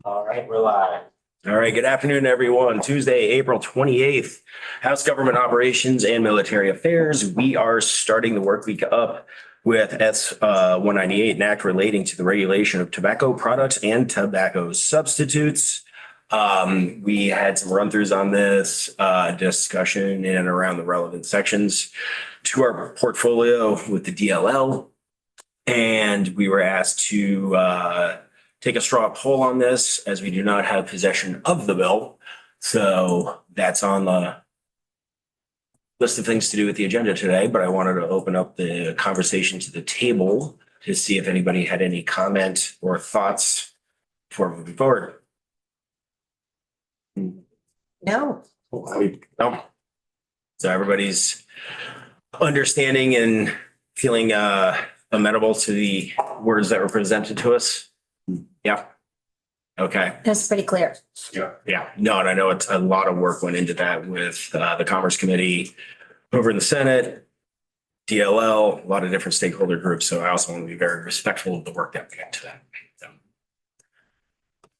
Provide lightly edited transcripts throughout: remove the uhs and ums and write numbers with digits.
All right, we're live. All right, good afternoon, everyone. Tuesday, April 28th, House Government Operations and Military Affairs. We are starting the work week up with S 198, an act relating to the regulation of tobacco products and tobacco substitutes. We had some run-throughs on this, discussion in and around the relevant sections to our portfolio with the DLL. And we were asked to take a straw poll on this as we do not have possession of the bill. So that's on the list of things to do with the agenda today, but I wanted to open up the conversation to the table to see if anybody had any comment or thoughts before moving forward. No. No. So everybody's understanding and feeling amenable to the words that were presented to us. Yeah. Okay. That's pretty clear. Yeah. No, and I know it's a lot of work went into that with the Commerce Committee over in the Senate, DLL, a lot of different stakeholder groups. So I also want to be very respectful of the work that went into that. So.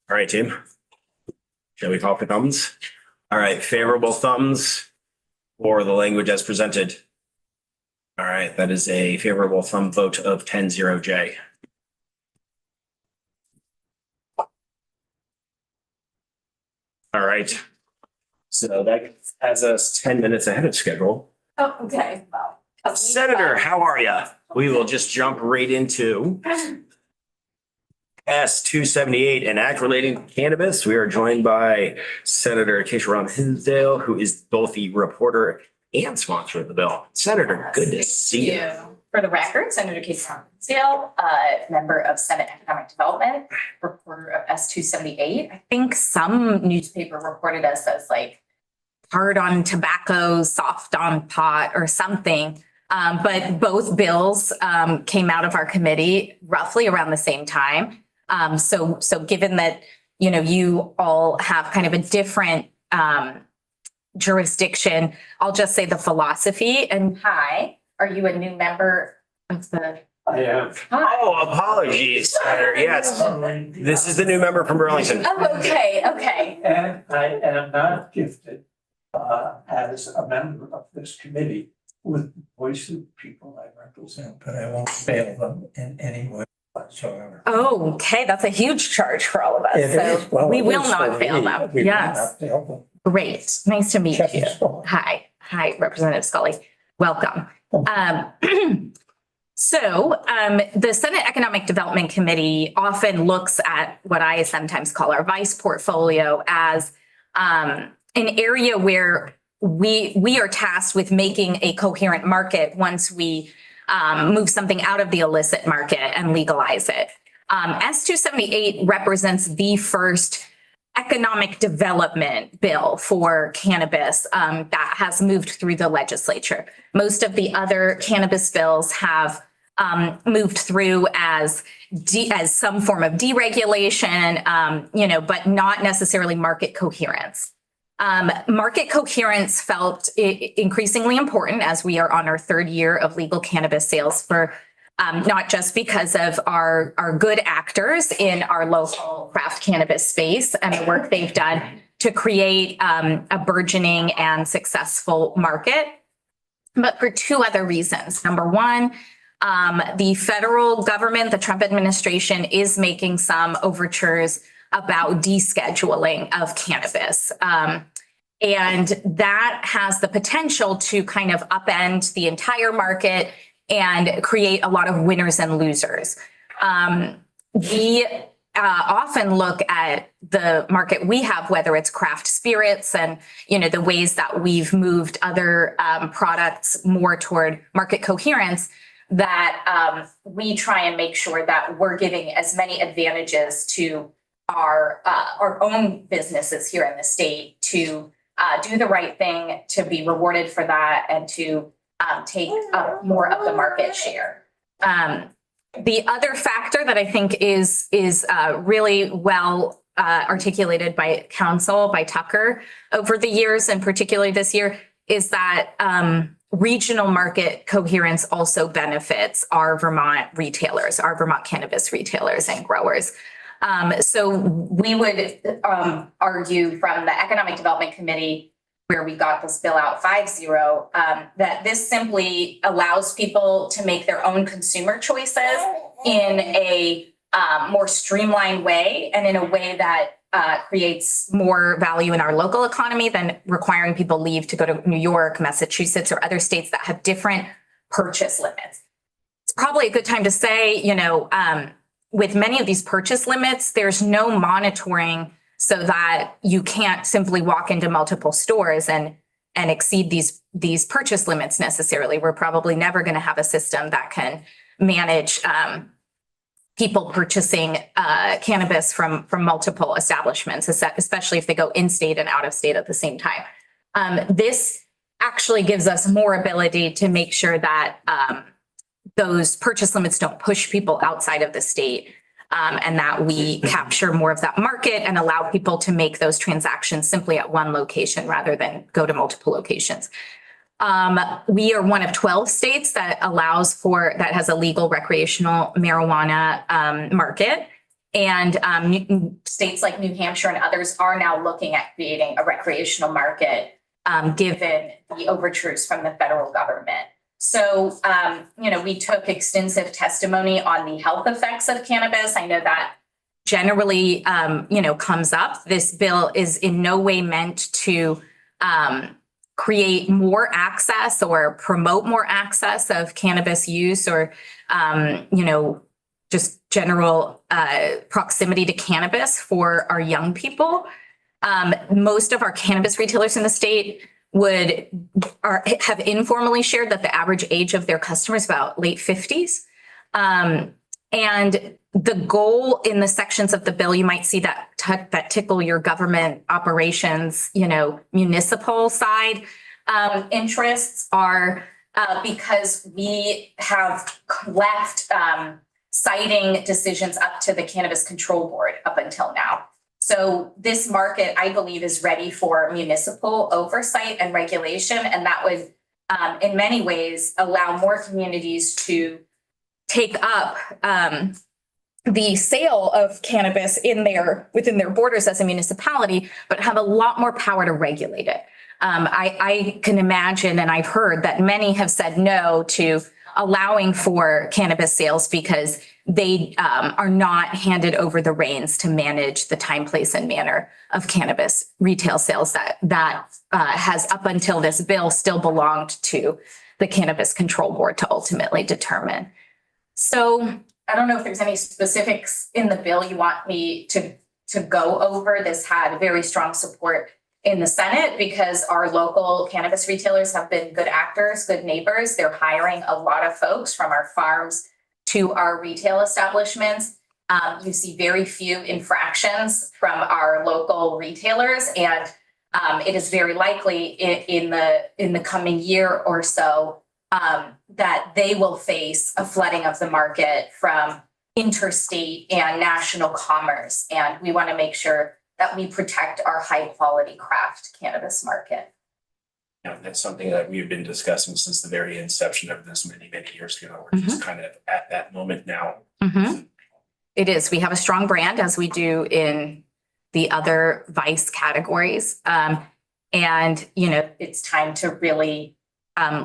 All right, team. Shall we call for thumbs? All right, favorable thumbs for the language as presented. All right, that is a favorable thumb vote of 10-0J. All right. So that has us 10 minutes ahead of schedule. Oh, okay. Well, Senator, how are you? We will just jump right into S 278, an act relating to cannabis. We are joined by Senator Keisha Hinsdale, who is both the reporter and sponsor of the bill. Senator, good to see you. For the record, Senator Keisha Hinsdale, member of Senate Economic Development, reporter of S 278. I think some newspaper reported us as like hard on tobacco, soft on pot or something. But both bills came out of our committee roughly around the same time. So given that, you know, you all have kind of a different jurisdiction, I'll just say the philosophy. And hi, are you a new member of the? I am. Oh, apologies, Senator. Yes, this is the new member from Burlington. Oh, okay. And I am not gifted as a member of this committee with the voice of the people I represent, but I won't fail them in any way whatsoever. Okay, that's a huge charge for all of us. It is. So Well, we it will is not for fail me. them. We will Yes. not fail them. Great. Nice to meet Check you. this out. Hi, Representative Scully. Welcome. So the Senate Economic Development Committee often looks at what I sometimes call our vice portfolio as an area where we are tasked with making a coherent market once we move something out of the illicit market and legalize it. S 278 represents the first economic development bill for cannabis that has moved through the legislature. Most of the other cannabis bills have moved through as some form of deregulation, but not necessarily market coherence. Market coherence felt increasingly important as we are on our third year of legal cannabis sales for not just because of our good actors in our local craft cannabis space and the work they've done to create a burgeoning and successful market, but for two other reasons. Number one, the federal government, the Trump administration, is making some overtures about descheduling of cannabis. And that has the potential to kind of upend the entire market and create a lot of winners and losers. We often look at the market we have, whether it's craft spirits and, the ways that we've moved other products more toward market coherence, that we try and make sure that we're giving as many advantages to our own businesses here in the state to do the right thing, to be rewarded for that, and to take up more of the market share. The other factor that I think is really well articulated by counsel, by Tucker over the years, and particularly this year, is that regional market coherence also benefits our Vermont retailers, our Vermont cannabis retailers and growers. So we would argue from the Economic Development Committee, where we got this bill out 5-0, that this simply allows people to make their own consumer choices in a more streamlined way and in a way that creates more value in our local economy than requiring people leave to go to New York, Massachusetts, or other states that have different purchase limits. It's probably a good time to say, with many of these purchase limits, there's no monitoring so that you can't simply walk into multiple stores and exceed these purchase limits necessarily. We're probably never going to have a system that can manage people purchasing cannabis from multiple establishments, especially if they go in-state and out of state at the same time. This actually gives us more ability to make sure that those purchase limits don't push people outside of the state, and that we capture more of that market and allow people to make those transactions simply at one location rather than go to multiple locations. We are one of 12 states that has a legal recreational marijuana market. And states like New Hampshire and others are now looking at creating a recreational market, given the overtures from the federal government. So, we took extensive testimony on the health effects of cannabis. I know that generally, comes up. This bill is in no way meant to create more access or promote more access of cannabis use or, just general proximity to cannabis for our young people. Most of our cannabis retailers in the state have informally shared that the average age of their customers is about late 50s. And the goal in the sections of the bill, you might see that tickle your government operations, municipal side interests are because we have left citing decisions up to the Cannabis Control Board up until now. So this market, I believe, is ready for municipal oversight and regulation, and that would, in many ways, allow more communities to take up the sale of cannabis within their borders as a municipality, but have a lot more power to regulate it. I can imagine, and I've heard that many have said no to allowing for cannabis sales because they are not handed over the reins to manage the time, place, and manner of cannabis retail sales that has up until this bill still belonged to the Cannabis Control Board to ultimately determine. So I don't know if there's any specifics in the bill you want me to go over. This had very strong support in the Senate because our local cannabis retailers have been good actors, good neighbors. They're hiring a lot of folks from our farms to our retail establishments. You see very few infractions from our local retailers, and it is very likely in the coming year or so that they will face a flooding of the market from interstate and national commerce. And we want to make sure that we protect our high quality craft cannabis market. Yeah, that's something that we've been discussing since the very inception of this many, many years ago. We're just kind of at that moment now. It is. We have a strong brand, as we do in the other vice categories. And, it's time to really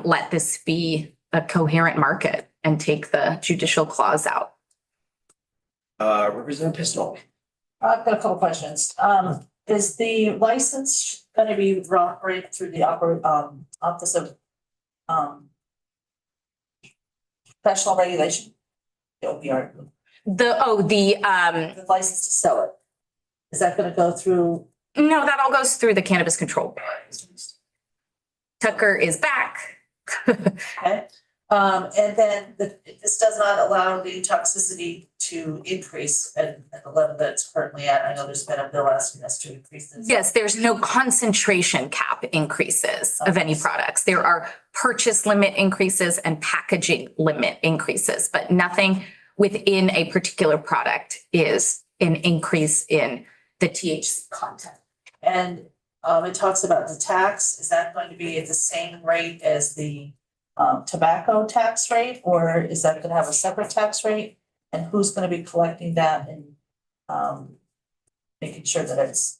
let this be a coherent market and take the judicial clause out. Representative Pistol. I've got a couple questions. Is the license going to be operated through the Office of Professional Regulation? The OPR. The license to sell it. Is that going to go through? No, that all goes through the Cannabis Control Board. Tucker is back. Okay. And then this does not allow the toxicity to increase at the level that it's currently at. I know there's been a bill asking us to increase this. Yes, there's no concentration cap increases of any products. There are purchase limit increases and packaging limit increases, but nothing within a particular product is an increase in the THC content. And it talks about the tax. Is that going to be at the same rate as the tobacco tax rate, or is that going to have a separate tax rate? And who's going to be collecting that? And making sure that it's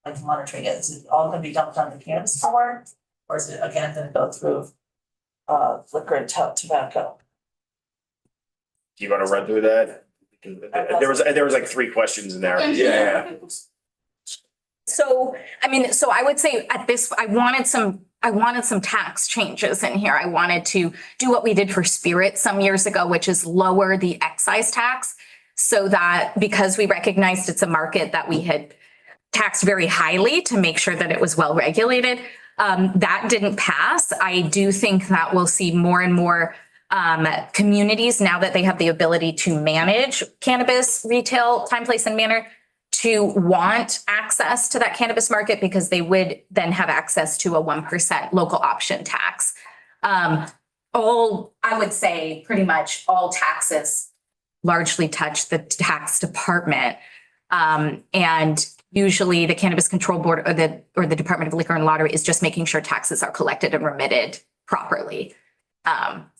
like monitoring it, is it all gonna be dumped on the cannabis board? Or is it again gonna go through liquor and tobacco? Do you want to run through that? There was like three questions in there. Yeah. So, I mean, so I would say at this, I wanted some tax changes in here. I wanted to do what we did for Spirit some years ago, which is lower the excise tax. So that because we recognized it's a market that we had taxed very highly to make sure that it was well regulated. That didn't pass. I do think that we'll see more and more communities now that they have the ability to manage cannabis retail, time, place, and manner to want access to that cannabis market because they would then have access to a 1% local option tax. I would say pretty much all taxes largely touch the tax department. And usually the Cannabis Control Board or the Department of Liquor and Lottery is just making sure taxes are collected and remitted properly. I'm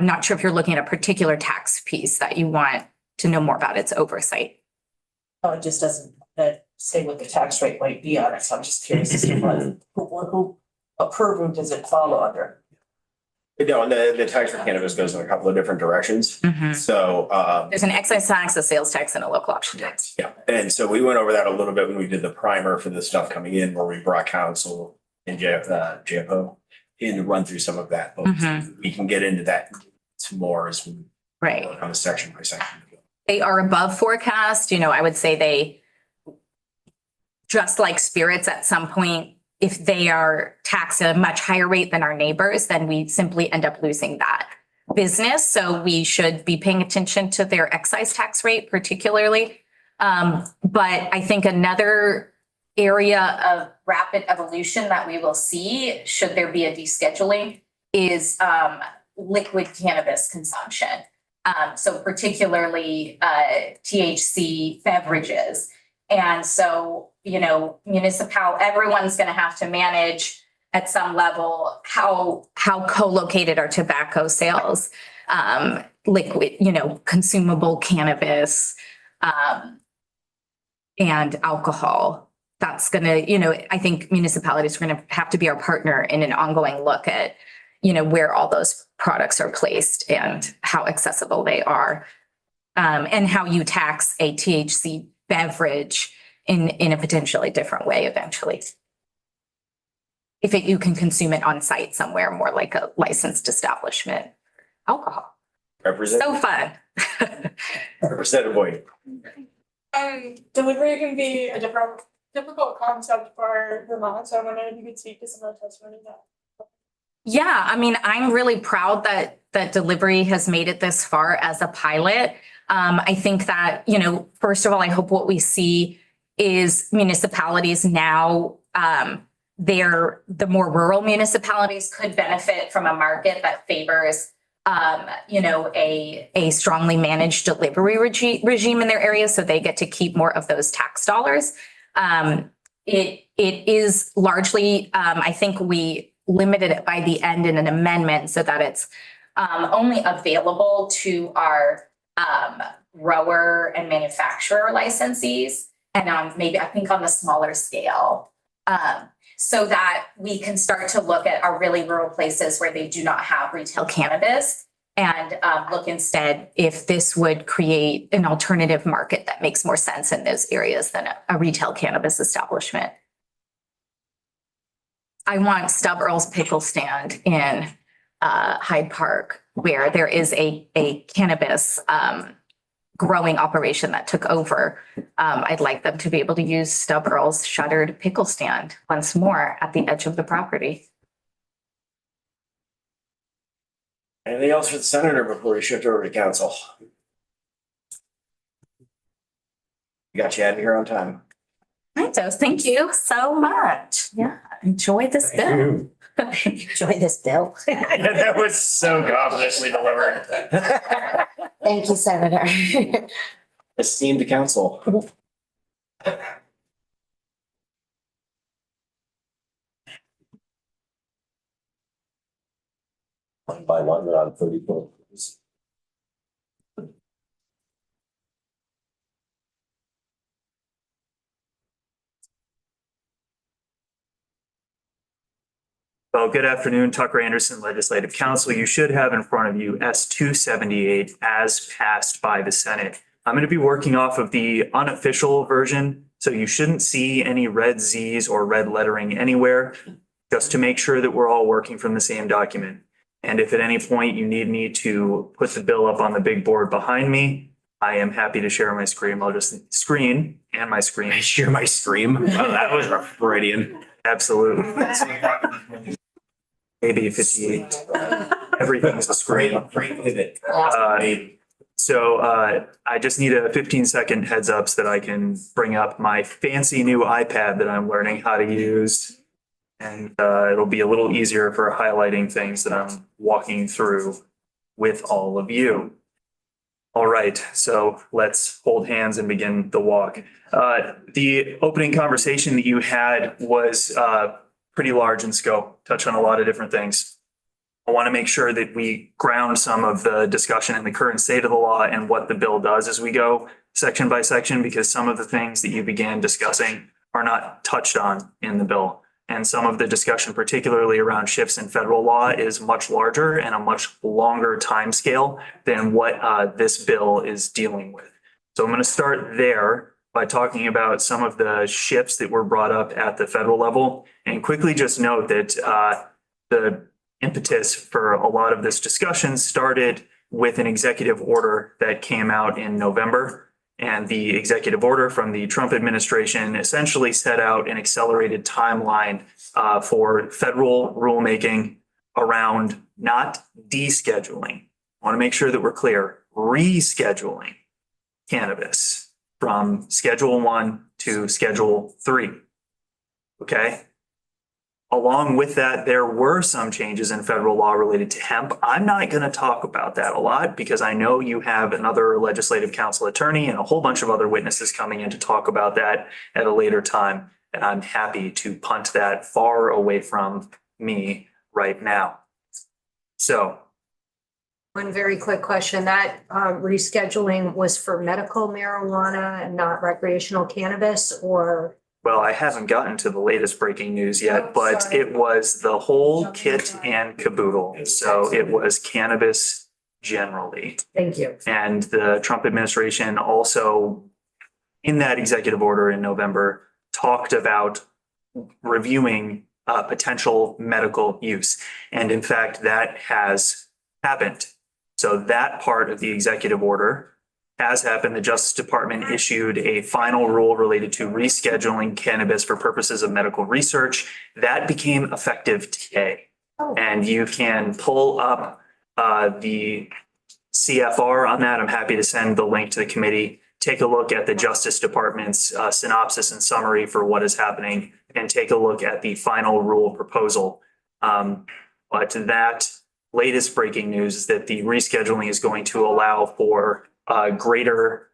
not sure if you're looking at a particular tax piece that you want to know more about its oversight. Oh, it just doesn't say what the tax rate might be on it, so I'm just curious as to who purview does it follow under? No, the tax for cannabis goes in a couple of different directions. So, There's an excise tax, a sales tax, and a local option tax. yeah, and so we went over that a little bit when we did the primer for the stuff coming in, where we brought council and JFO in to run through some of that. But we can get into that some more as we Right. work on a section by section. They are above forecast. I would say they, just like spirits at some point, if they are taxed at a much higher rate than our neighbors, then we simply end up losing that business. So we should be paying attention to their excise tax rate particularly. But I think another area of rapid evolution that we will see, should there be a descheduling, is liquid cannabis consumption. So particularly THC beverages. And so, everyone's going to have to manage at some level how co-located are tobacco sales, liquid, consumable cannabis, and alcohol. That's going to, I think municipalities are going to have to be our partner in an ongoing look at, where all those products are placed and how accessible they are, and how you tax a THC beverage in a potentially different way eventually. If you can consume it on site somewhere, more like a licensed establishment, alcohol. So fun. Representative Boyd. Delivery can be a difficult concept for Vermont, so I wonder if you could speak to some of the testimony that. Yeah, I mean, I'm really proud that delivery has made it this far as a pilot. I think that, first of all, I hope what we see is municipalities now, the more rural municipalities could benefit from a market that favors, a strongly managed delivery regime in their areas, so they get to keep more of those tax dollars. It is largely, I think we limited it by the end in an amendment so that it's only available to our grower and manufacturer licensees, and maybe I think on the smaller scale, so that we can start to look at our really rural places where they do not have retail cannabis and look instead if this would create an alternative market that makes more sense in those areas than a retail cannabis establishment. I want Stub Earl's Pickle Stand in Hyde Park, where there is a cannabis growing operation that took over. I'd like them to be able to use Stub Earl's shuttered pickle stand once more at the edge of the property. Anything else for the senator before we shift over to council? We got you out of here on time. So thank you so much. Yeah, enjoy this bill. Enjoy this bill. That was so confidently delivered. Thank you, Senator. Esteemed council. One by one, we're on 34. Well, good afternoon, Tucker Anderson, Legislative Counsel. You should have in front of you S-278 as passed by the Senate. I'm going to be working off of the unofficial version, so you shouldn't see any red Zs or red lettering anywhere, just to make sure that we're all working from the same document. And if at any point you need me to put the bill up on the big board behind me, I am happy to share my screen. I'll just screen and my screen. I share my scream. Oh, that was Freudian. Absolutely. AB 58. Everything's a screen. Great pivot. So I just need a 15-second heads up so that I can bring up my fancy new iPad that I'm learning how to use. And it'll be a little easier for highlighting things that I'm walking through with all of you. All right, so let's hold hands and begin the walk. The opening conversation that you had was pretty large in scope, touch on a lot of different things. I want to make sure that we ground some of the discussion in the current state of the law and what the bill does as we go section by section, because some of the things that you began discussing are not touched on in the bill. And some of the discussion, particularly around shifts in federal law, is much larger and a much longer timescale than what this bill is dealing with. So I'm going to start there by talking about some of the shifts that were brought up at the federal level, and quickly just note that the impetus for a lot of this discussion started with an executive order that came out in November. And the executive order from the Trump administration essentially set out an accelerated timeline for federal rulemaking around not descheduling. I want to make sure that we're clear, rescheduling cannabis from Schedule 1 to Schedule 3. Okay. Along with that, there were some changes in federal law related to hemp. I'm not going to talk about that a lot because I know you have another legislative counsel attorney and a whole bunch of other witnesses coming in to talk about that at a later time. And I'm happy to punt that far away from me right now. So. One very quick question, that rescheduling was for medical marijuana and not recreational cannabis, or? Well, I haven't gotten to the latest breaking news yet, but it was the whole kit and caboodle. So it was cannabis generally. Thank you. And the Trump administration also, in that executive order in November, talked about reviewing potential medical use. And in fact, that has happened. So that part of the executive order has happened. The Justice Department issued a final rule related to rescheduling cannabis for purposes of medical research. That became effective today. And you can pull up the CFR on that. I'm happy to send the link to the committee. Take a look at the Justice Department's synopsis and summary for what is happening, and take a look at the final rule proposal. But that latest breaking news is that the rescheduling is going to allow for greater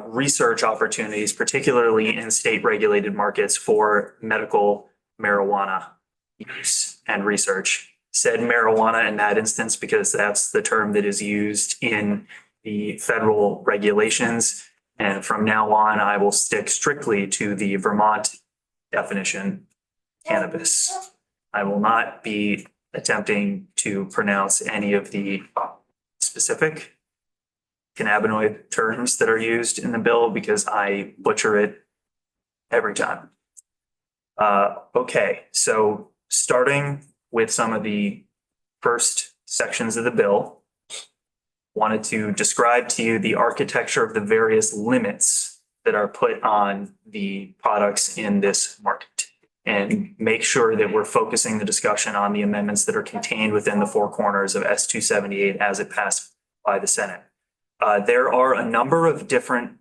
research opportunities, particularly in state regulated markets for medical marijuana use and research. Said marijuana in that instance because that's the term that is used in the federal regulations. And from now on, I will stick strictly to the Vermont definition, cannabis. I will not be attempting to pronounce any of the specific cannabinoid terms that are used in the bill because I butcher it every time. Okay, so starting with some of the first sections of the bill, wanted to describe to you the architecture of the various limits that are put on the products in this market, and make sure that we're focusing the discussion on the amendments that are contained within the four corners of S-278 as it passed by the Senate. There are a number of different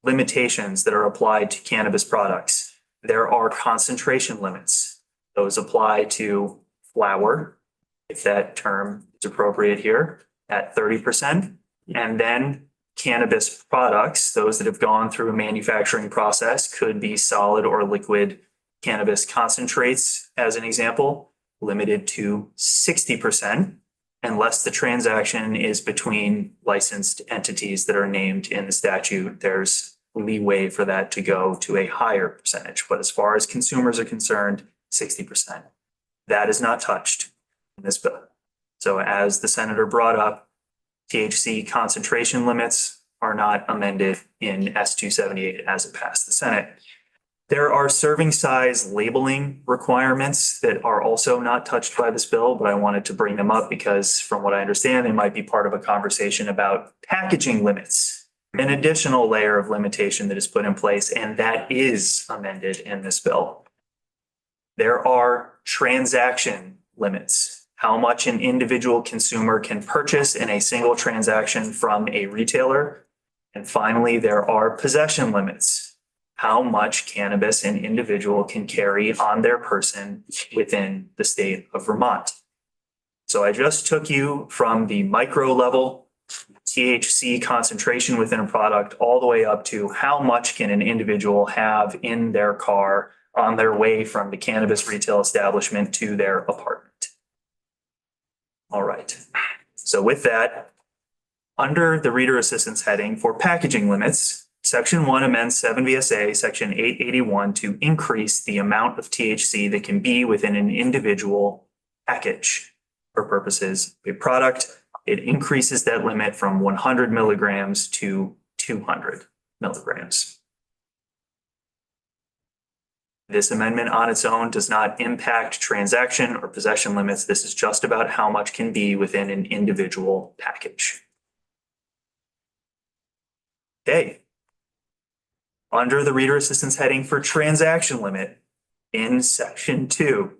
limitations that are applied to cannabis products. There are concentration limits. Those apply to flower, if that term is appropriate here, at 30%. And then cannabis products, those that have gone through a manufacturing process, could be solid or liquid cannabis concentrates, as an example, limited to 60%, unless the transaction is between licensed entities that are named in the statute. There's leeway for that to go to a higher percentage. But as far as consumers are concerned, 60%. That is not touched in this bill. So as the senator brought up, THC concentration limits are not amended in S-278 as it passed the Senate. There are serving size labeling requirements that are also not touched by this bill, but I wanted to bring them up because from what I understand, they might be part of a conversation about packaging limits, an additional layer of limitation that is put in place, and that is amended in this bill. There are transaction limits, how much an individual consumer can purchase in a single transaction from a retailer. And finally, there are possession limits, how much cannabis an individual can carry on their person within the state of Vermont. So I just took you from the micro level THC concentration within a product all the way up to how much can an individual have in their car on their way from the cannabis retail establishment to their apartment. All right. So with that, under the reader assistance heading for packaging limits, Section 1 amends 7 VSA Section 881 to increase the amount of THC that can be within an individual package for purposes of a product. It increases that limit from 100 milligrams to 200 milligrams. This amendment on its own does not impact transaction or possession limits. This is just about how much can be within an individual package. Okay. Under the reader assistance heading for transaction limit in Section 2,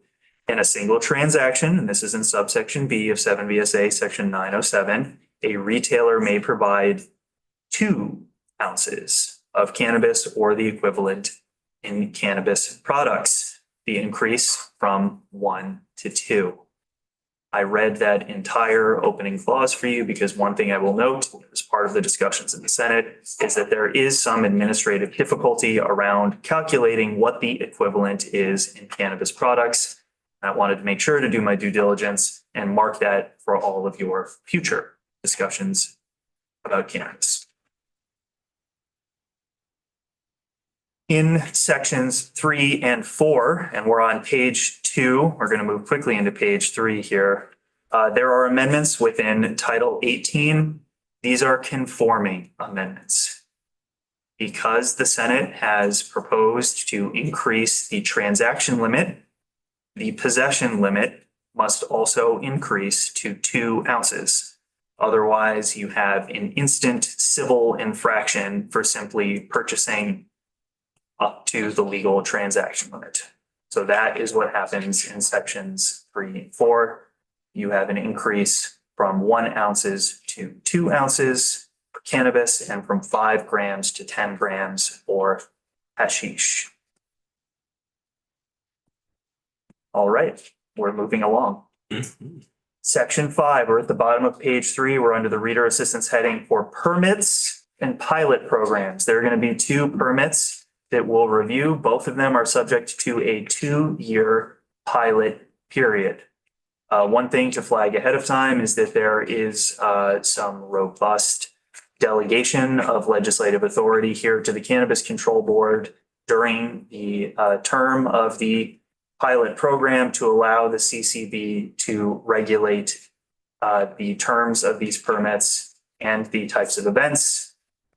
in a single transaction, and this is in subsection B of 7 VSA Section 907, a retailer may provide 2 ounces of cannabis or the equivalent in cannabis products, the increase from 1 to 2. I read that entire opening clause for you because one thing I will note as part of the discussions in the Senate is that there is some administrative difficulty around calculating what the equivalent is in cannabis products. I wanted to make sure to do my due diligence and mark that for all of your future discussions about cannabis. In sections 3 and 4, and we're on page 2, we're going to move quickly into page 3 here. There are amendments within Title 18. These are conforming amendments. Because the Senate has proposed to increase the transaction limit, the possession limit must also increase to 2 ounces. Otherwise, you have an instant civil infraction for simply purchasing up to the legal transaction limit. So that is what happens in sections 3 and 4. You have an increase from 1 ounces to 2 ounces for cannabis and from 5 grams to 10 grams for hashish. All right, we're moving along. Section 5, we're at the bottom of page 3. We're under the reader assistance heading for permits and pilot programs. There are going to be 2 permits that we'll review. Both of them are subject to a 2-year pilot period. One thing to flag ahead of time is that there is some robust delegation of legislative authority here to the Cannabis Control Board during the term of the pilot program to allow the CCB to regulate the terms of these permits and the types of events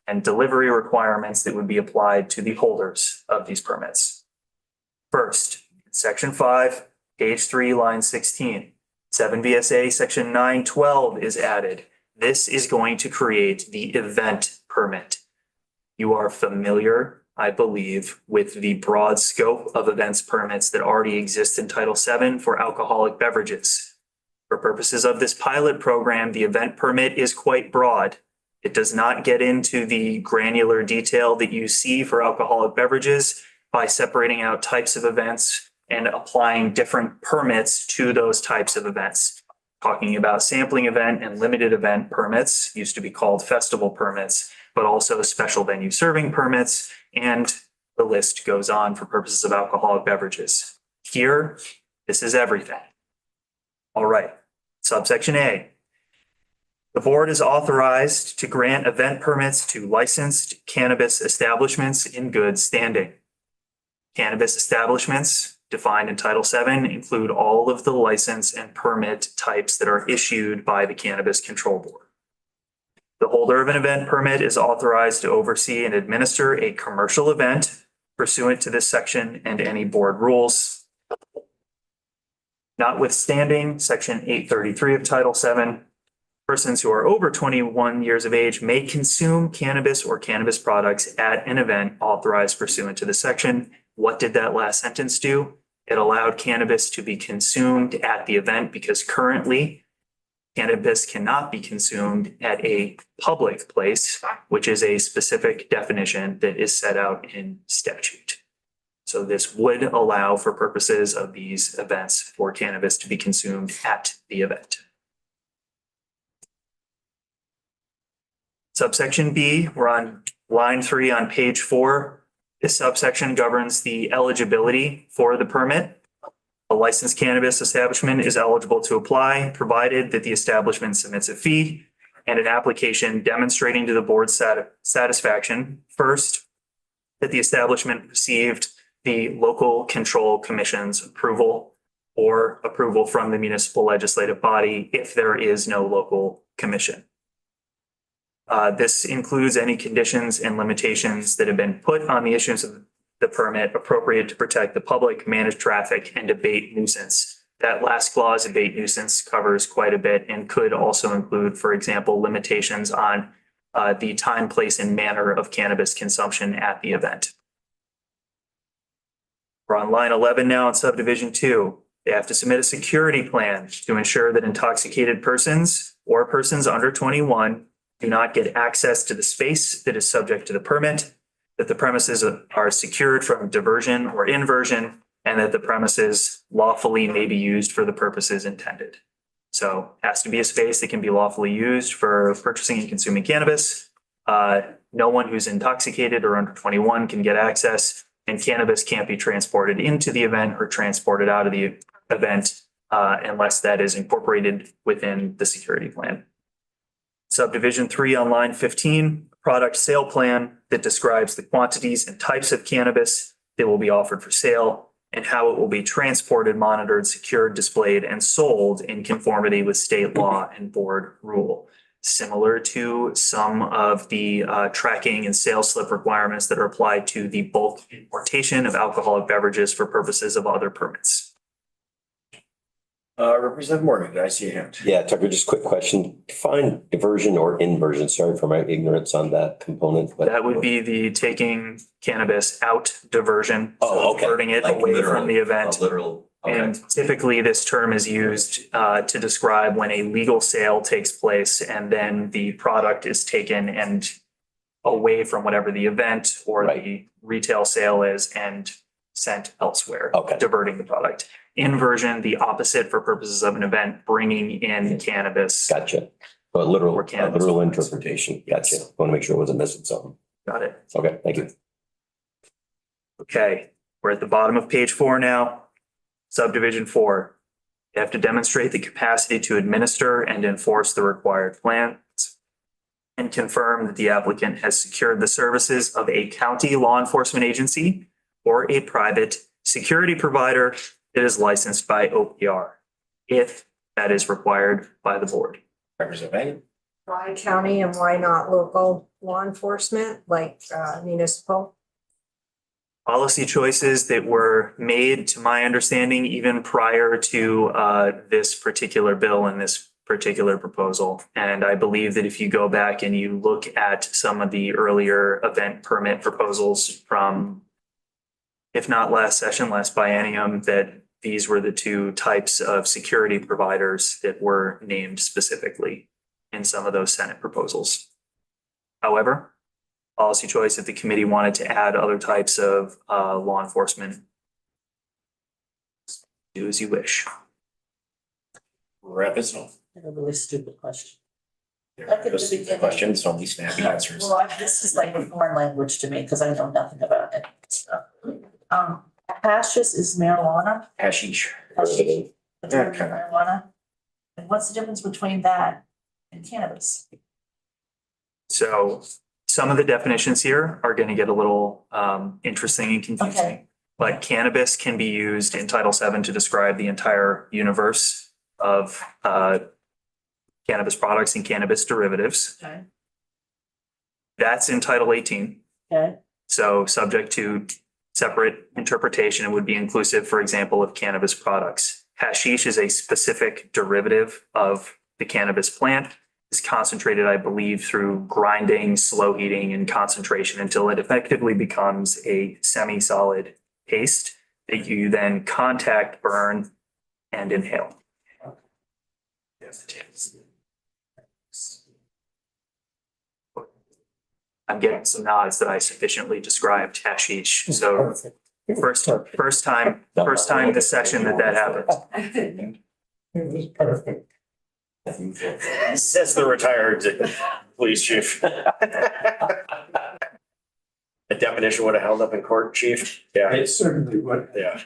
and delivery requirements that would be applied to the holders of these permits. First, Section 5, page 3, line 16. 7 VSA Section 912 is added. This is going to create the event permit. You are familiar, I believe, with the broad scope of events permits that already exist in Title VII for alcoholic beverages. For purposes of this pilot program, the event permit is quite broad. It does not get into the granular detail that you see for alcoholic beverages by separating out types of events and applying different permits to those types of events. Talking about sampling event and limited event permits, used to be called festival permits, but also special venue serving permits, and the list goes on for purposes of alcoholic beverages. Here, this is everything. All right, subsection A. The board is authorized to grant event permits to licensed cannabis establishments in good standing. Cannabis establishments defined in Title VII include all of the license and permit types that are issued by the Cannabis Control Board. The holder of an event permit is authorized to oversee and administer a commercial event pursuant to this section and any board rules. Notwithstanding Section 833 of Title VII, persons who are over 21 years of age may consume cannabis or cannabis products at an event authorized pursuant to the section. What did that last sentence do? It allowed cannabis to be consumed at the event because currently cannabis cannot be consumed at a public place, which is a specific definition that is set out in statute. So this would allow for purposes of these events for cannabis to be consumed at the event. Subsection B, we're on line 3 on page 4. This subsection governs the eligibility for the permit. A licensed cannabis establishment is eligible to apply, provided that the establishment submits a fee and an application demonstrating to the board's satisfaction, first, that the establishment received the local control commission's approval or approval from the municipal legislative body if there is no local commission. This includes any conditions and limitations that have been put on the issuance of the permit appropriate to protect the public, manage traffic, and abate nuisance. That last clause, abate nuisance, covers quite a bit and could also include, for example, limitations on the time, place, and manner of cannabis consumption at the event. We're on line 11 now in subdivision 2. They have to submit a security plan to ensure that intoxicated persons or persons under 21 do not get access to the space that is subject to the permit, that the premises are secured from diversion or inversion, and that the premises lawfully may be used for the purposes intended. So it has to be a space that can be lawfully used for purchasing and consuming cannabis. No one who's intoxicated or under 21 can get access, and cannabis can't be transported into the event or transported out of the event unless that is incorporated within the security plan. Subdivision 3 on line 15, product sale plan that describes the quantities and types of cannabis that will be offered for sale and how it will be transported, monitored, secured, displayed, and sold in conformity with state law and board rule. Similar to some of the tracking and sales slip requirements that are applied to the bulk importation of alcoholic beverages for purposes of other permits. Representative Morgan, did I see a hand? Yeah, Tucker, just quick question. Define diversion or inversion. Sorry for my ignorance on that component. But That would be the taking cannabis out diversion. Oh, so okay. Diverting it Like away literal- from the event. Literal. Okay. And typically this term is used to describe when a legal sale takes place and then the product is taken and away from whatever the event or Right. the retail sale is and sent elsewhere. Okay. Diverting the product. Inversion, the opposite for purposes of an event, bringing in cannabis. Gotcha. But literal, Or cannabis. literal interpretation. Gotcha. Want to make sure I wasn't missing something. Got it. Okay, thank you. Okay, we're at the bottom of page 4 now. Subdivision 4. You have to demonstrate the capacity to administer and enforce the required plans and confirm that the applicant has secured the services of a county law enforcement agency or a private security provider that is licensed by OPR, if that is required by the board. Representative Bang? Why county and why not local law enforcement, like municipal? Policy choices that were made, to my understanding, even prior to this particular bill and this particular proposal. And I believe that if you go back and you look at some of the earlier event permit proposals from, if not last session, last biennium, that these were the two types of security providers that were named specifically in some of those Senate proposals. However, policy choice if the committee wanted to add other types of law enforcement. Do as you wish. Rep Israel. I have a really stupid question. Those questions don't be snappy answers. Well, this is like a foreign language to me because I know nothing about it. Hashish is marijuana. Hashish. Hashish, the term Okay. marijuana. And what's the difference between that and cannabis? So some of the definitions here are going to get a little interesting and confusing. Okay. But cannabis can be used in Title VII to describe the entire universe of cannabis products and cannabis derivatives. Okay. That's in Title 18. Okay, So subject to separate interpretation, it would be inclusive, for example, of cannabis products. Hashish is a specific derivative of the cannabis plant. It's concentrated, I believe, through grinding, slow heating, and concentration until it effectively becomes a semi-solid paste that you then contact, burn, and inhale. I'm getting some nods that I sufficiently described hashish. So first time this session that happens. It was perfect. Says the retired police chief. The definition would have held up in court, chief. Yeah, It certainly would. yeah.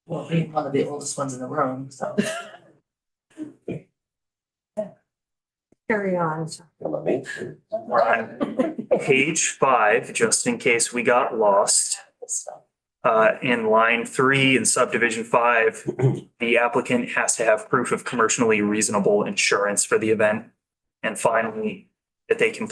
well, being one of the oldest ones in the room, so. Carry on. Let me. We're on page 5, just in case we got lost. In line 3 in subdivision 5, the applicant has to have proof of commercially reasonable insurance for the event. And finally, that they can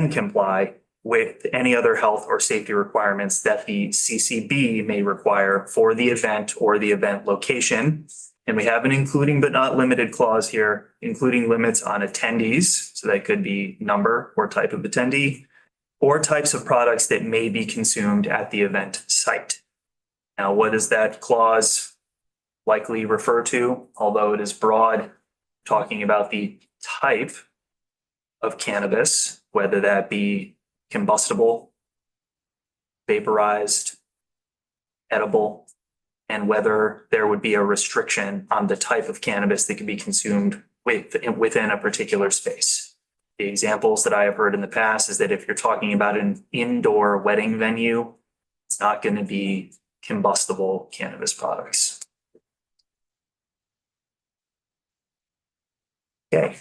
comply with any other health or safety requirements that the CCB may require for the event or the event location. And we have an including but not limited clause here, including limits on attendees. So that could be number or type of attendee, or types of products that may be consumed at the event site. Now, what does that clause likely refer to? Although it is broad, talking about the type of cannabis, whether that be combustible, vaporized, edible, and whether there would be a restriction on the type of cannabis that can be consumed within a particular space. The examples that I have heard in the past is that if you're talking about an indoor wedding venue, it's not going to be combustible cannabis products. Okay.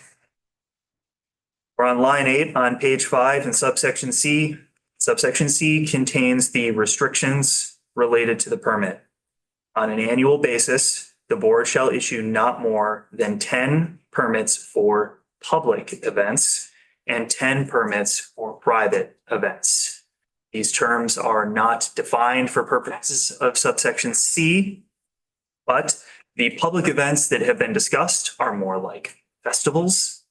We're on line 8 on page 5 in subsection C. Subsection C contains the restrictions related to the permit. On an annual basis, the board shall issue not more than 10 permits for public events and 10 permits for private events. These terms are not defined for purposes of subsection C, but the public events that have been discussed are more like festivals,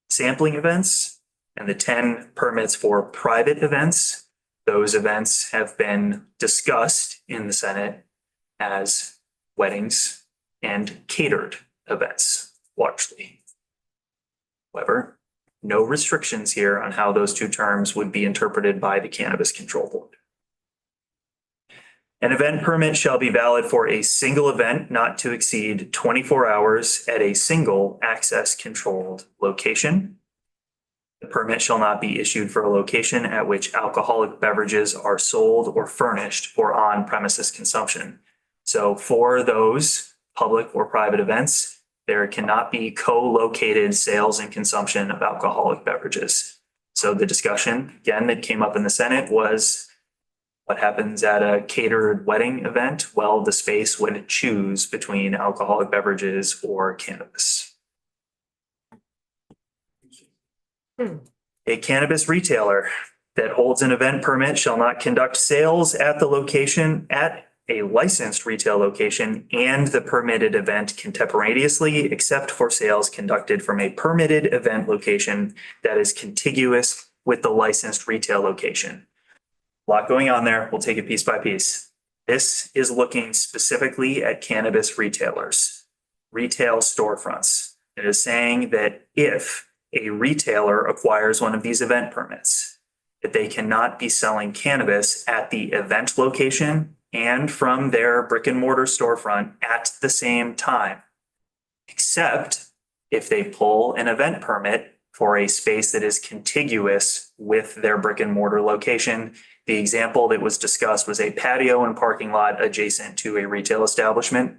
sampling events, and the 10 permits for private events. Those events have been discussed in the Senate as weddings and catered events, largely. However, no restrictions here on how those two terms would be interpreted by the Cannabis Control Board. An event permit shall be valid for a single event not to exceed 24 hours at a single access controlled location. The permit shall not be issued for a location at which alcoholic beverages are sold or furnished for on-premises consumption. So for those public or private events, there cannot be co-located sales and consumption of alcoholic beverages. So the discussion, again, that came up in the Senate was what happens at a catered wedding event? Well, the space would choose between alcoholic beverages or cannabis. A cannabis retailer that holds an event permit shall not conduct sales at the location at a licensed retail location and the permitted event contemporaneously, except for sales conducted from a permitted event location that is contiguous with the licensed retail location. A lot going on there. We'll take it piece by piece. This is looking specifically at cannabis retailers, retail storefronts. It is saying that if a retailer acquires one of these event permits, that they cannot be selling cannabis at the event location and from their brick and mortar storefront at the same time, except if they pull an event permit for a space that is contiguous with their brick and mortar location. The example that was discussed was a patio and parking lot adjacent to a retail establishment.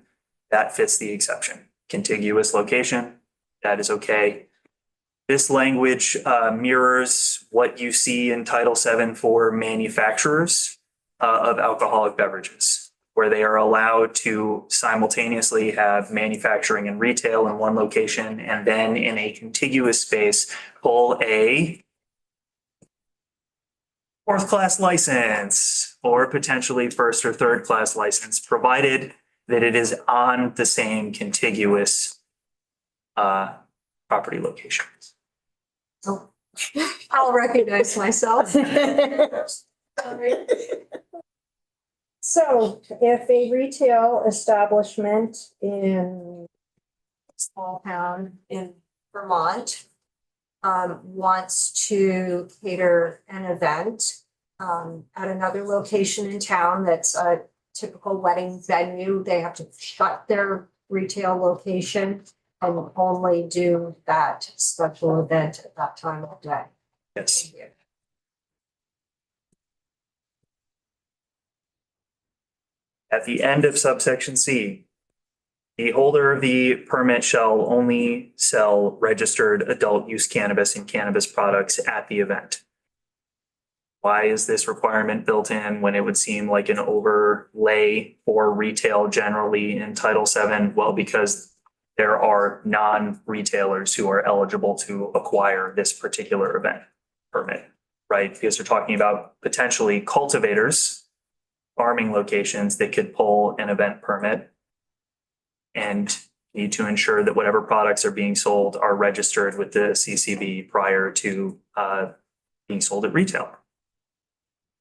That fits the exception. Contiguous location, that is okay. This language mirrors what you see in Title VII for manufacturers. of alcoholic beverages, where they are allowed to simultaneously have manufacturing and retail in one location, and then in a contiguous space, pull a fourth class license or potentially first or third class license, provided that it is on the same contiguous property locations. I'll recognize myself. So if a retail establishment in a small town in Vermont wants to cater an event at another location in town that's a typical wedding venue, they have to shut their retail location and only do that special event at that time of day. Yes. At the end of subsection C, the holder of the permit shall only sell registered adult use cannabis and cannabis products at the event. Why is this requirement built in when it would seem like an overlay for retail generally in Title VII? Well, because there are non-retailers who are eligible to acquire this particular event permit, right? Because they're talking about potentially cultivators, farming locations that could pull an event permit and need to ensure that whatever products are being sold are registered with the CCB prior to being sold at retail.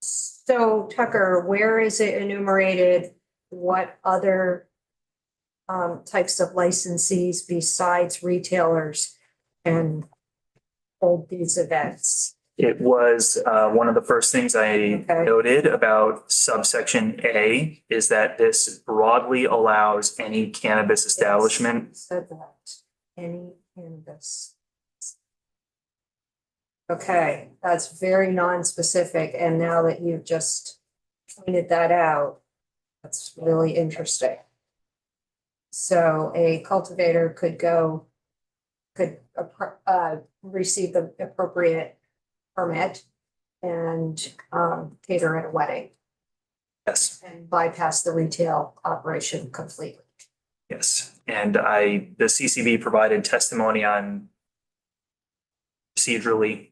So Tucker, where is it enumerated what other types of licensees besides retailers can hold these events? It was one of the first things I noted about subsection A is that this broadly allows any cannabis establishment. Said that, any cannabis. Okay, that's very non-specific, and now that you've just pointed that out, that's really interesting. So a cultivator could receive the appropriate permit and cater at a wedding Yes, and bypass the retail operation completely. yes. And the CCB provided testimony on procedurally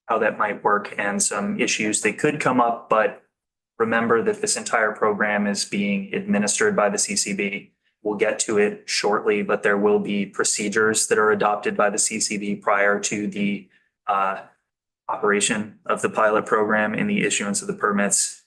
how that might work and some issues that could come up, but remember that this entire program is being administered by the CCB. We'll get to it shortly, but there will be procedures that are adopted by the CCB prior to the operation of the pilot program and the issuance of the permits.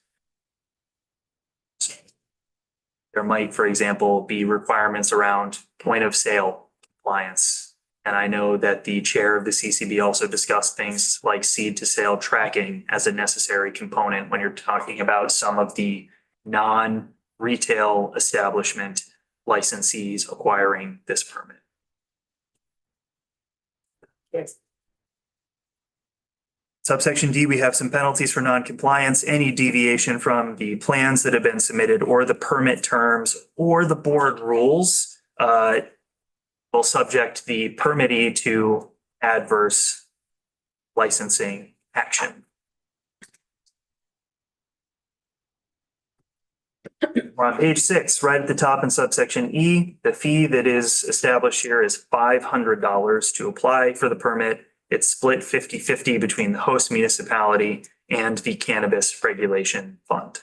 There might, for example, be requirements around point of sale compliance. And I know that the chair of the CCB also discussed things like seed to sale tracking as a necessary component when you're talking about some of the non-retail establishment licensees acquiring this permit. Yes. Subsection D, we have some penalties for non-compliance, any deviation from the plans that have been submitted or the permit terms or the board rules will subject the permittee to adverse licensing action. We're on page 6, right at the top in subsection E, the fee that is established here is $500 to apply for the permit. It's split 50-50 between the host municipality and the Cannabis Regulation Fund.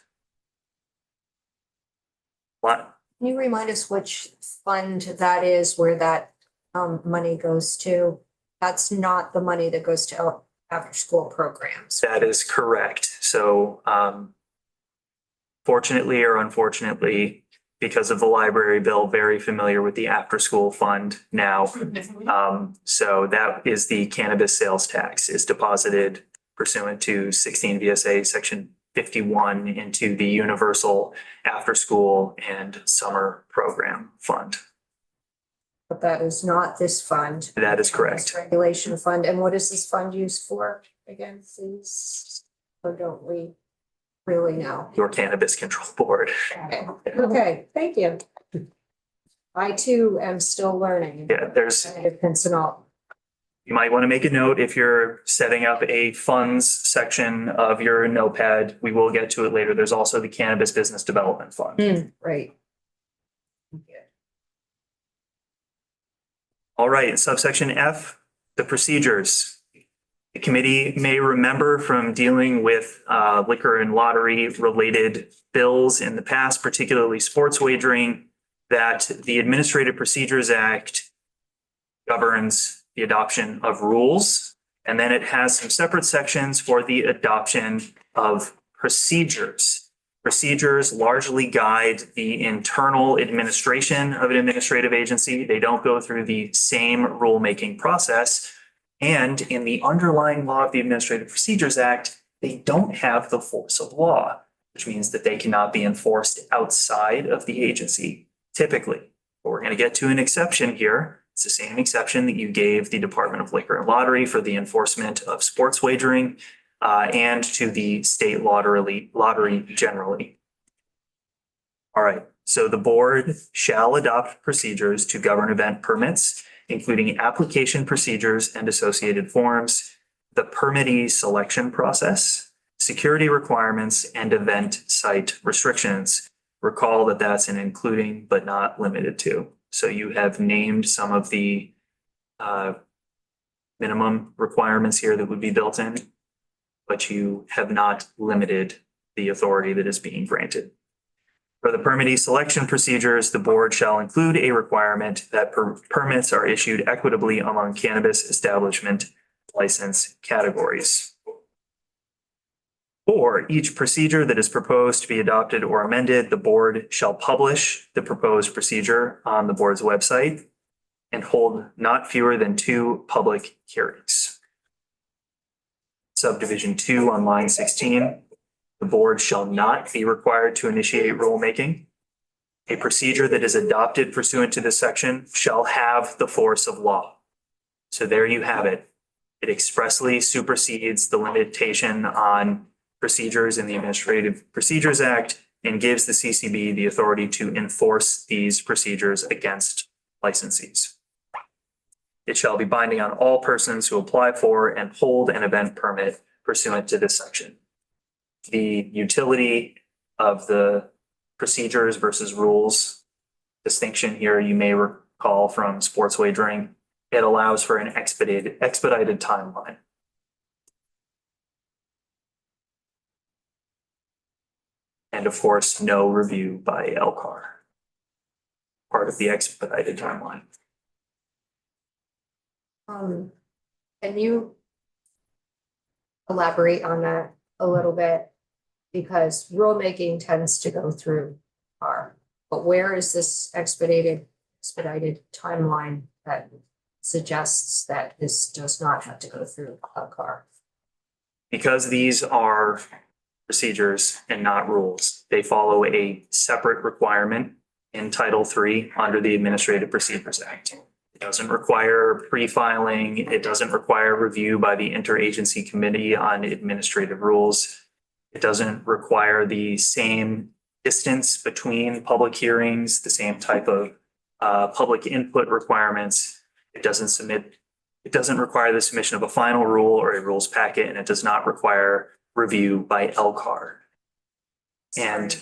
What? Can you remind us which fund that is where that money goes to? That's not the money that goes to after-school programs. That is correct. So fortunately or unfortunately, because of the library bill, very familiar with the after-school fund now. So that is the cannabis sales tax is deposited pursuant to 16 VSA section 51 into the universal after-school and summer program fund. But that is not this fund. That is correct. This regulation fund. And what is this fund used for again, please? Or don't we really know? Your Cannabis Control Board. Okay, thank you. I too am still learning. Yeah, there's Pincinel. You might want to make a note if you're setting up a funds section of your notepad. We will get to it later. There's also the Cannabis Business Development Fund. Right. All right, subsection F, the procedures. The committee may remember from dealing with liquor and lottery related bills in the past, particularly sports wagering, that the Administrative Procedures Act governs the adoption of rules. And then it has some separate sections for the adoption of procedures. Procedures largely guide the internal administration of an administrative agency. They don't go through the same rulemaking process. And in the underlying law of the Administrative Procedures Act, they don't have the force of law, which means that they cannot be enforced outside of the agency typically. But we're going to get to an exception here. It's the same exception that you gave the Department of Liquor and Lottery for the enforcement of sports wagering and to the state lottery generally. All right, so the board shall adopt procedures to govern event permits, including application procedures and associated forms, the permittee selection process, security requirements, and event site restrictions. Recall that that's an including but not limited to. So you have named some of the minimum requirements here that would be built in, but you have not limited the authority that is being granted. For the permittee selection procedures, the board shall include a requirement that permits are issued equitably among cannabis establishment license categories. For each procedure that is proposed to be adopted or amended, the board shall publish the proposed procedure on the board's website and hold not fewer than 2 public hearings. Subdivision 2 on line 16, the board shall not be required to initiate rulemaking. A procedure that is adopted pursuant to this section shall have the force of law. So there you have it. It expressly supersedes the limitation on procedures in the Administrative Procedures Act and gives the CCB the authority to enforce these procedures against licensees. It shall be binding on all persons who apply for and hold an event permit pursuant to this section. The utility of the procedures versus rules distinction here, you may recall from sports wagering, it allows for an expedited timeline. And of course, no review by LCAR, part of the expedited timeline. Can you elaborate on that a little bit? Because rulemaking tends to go through CAR, but where is this expedited timeline that suggests that this does not have to go through CAR? Because these are procedures and not rules, they follow a separate requirement in Title III under the Administrative Procedures Act. It doesn't require pre-filing. It doesn't require review by the Interagency Committee on Administrative Rules. It doesn't require the same distance between public hearings, the same type of public input requirements. It doesn't require the submission of a final rule or a rules packet, and it does not require review by LCAR. And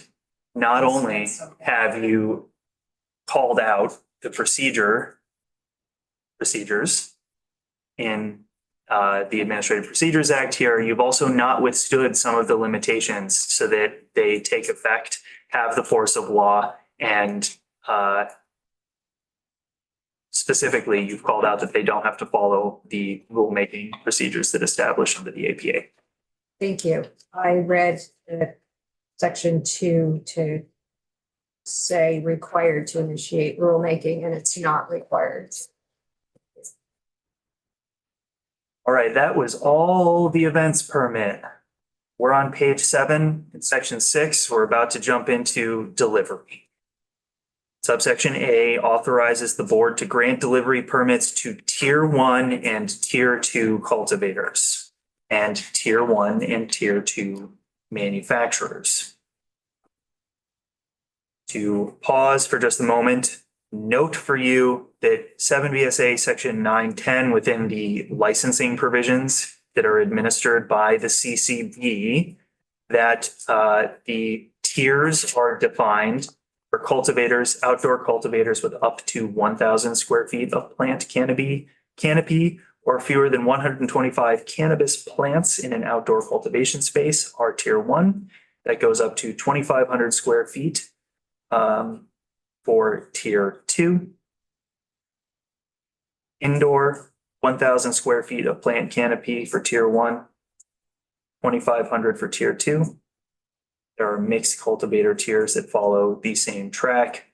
not only have you called out the procedures in the Administrative Procedures Act here, you've also not withstood some of the limitations so that they take effect, have the force of law, and specifically, you've called out that they don't have to follow the rulemaking procedures that establish under the APA. Thank you. I read section 2 to say required to initiate rulemaking, and it's not required. All right, that was all the events permit. We're on page 7 in section 6. We're about to jump into delivery. Subsection A authorizes the board to grant delivery permits to tier 1 and tier 2 cultivators and tier 1 and tier 2 manufacturers. To pause for just a moment, Note for you that 7 VSA section 910 within the licensing provisions that are administered by the CCB, that the tiers are defined for cultivators, outdoor cultivators with up to 1,000 square feet of plant canopy, or fewer than 125 cannabis plants in an outdoor cultivation space are tier 1. That goes up to 2,500 square feet for tier 2. Indoor, 1,000 square feet of plant canopy for tier 1, 2,500 for tier 2. There are mixed cultivator tiers that follow the same track.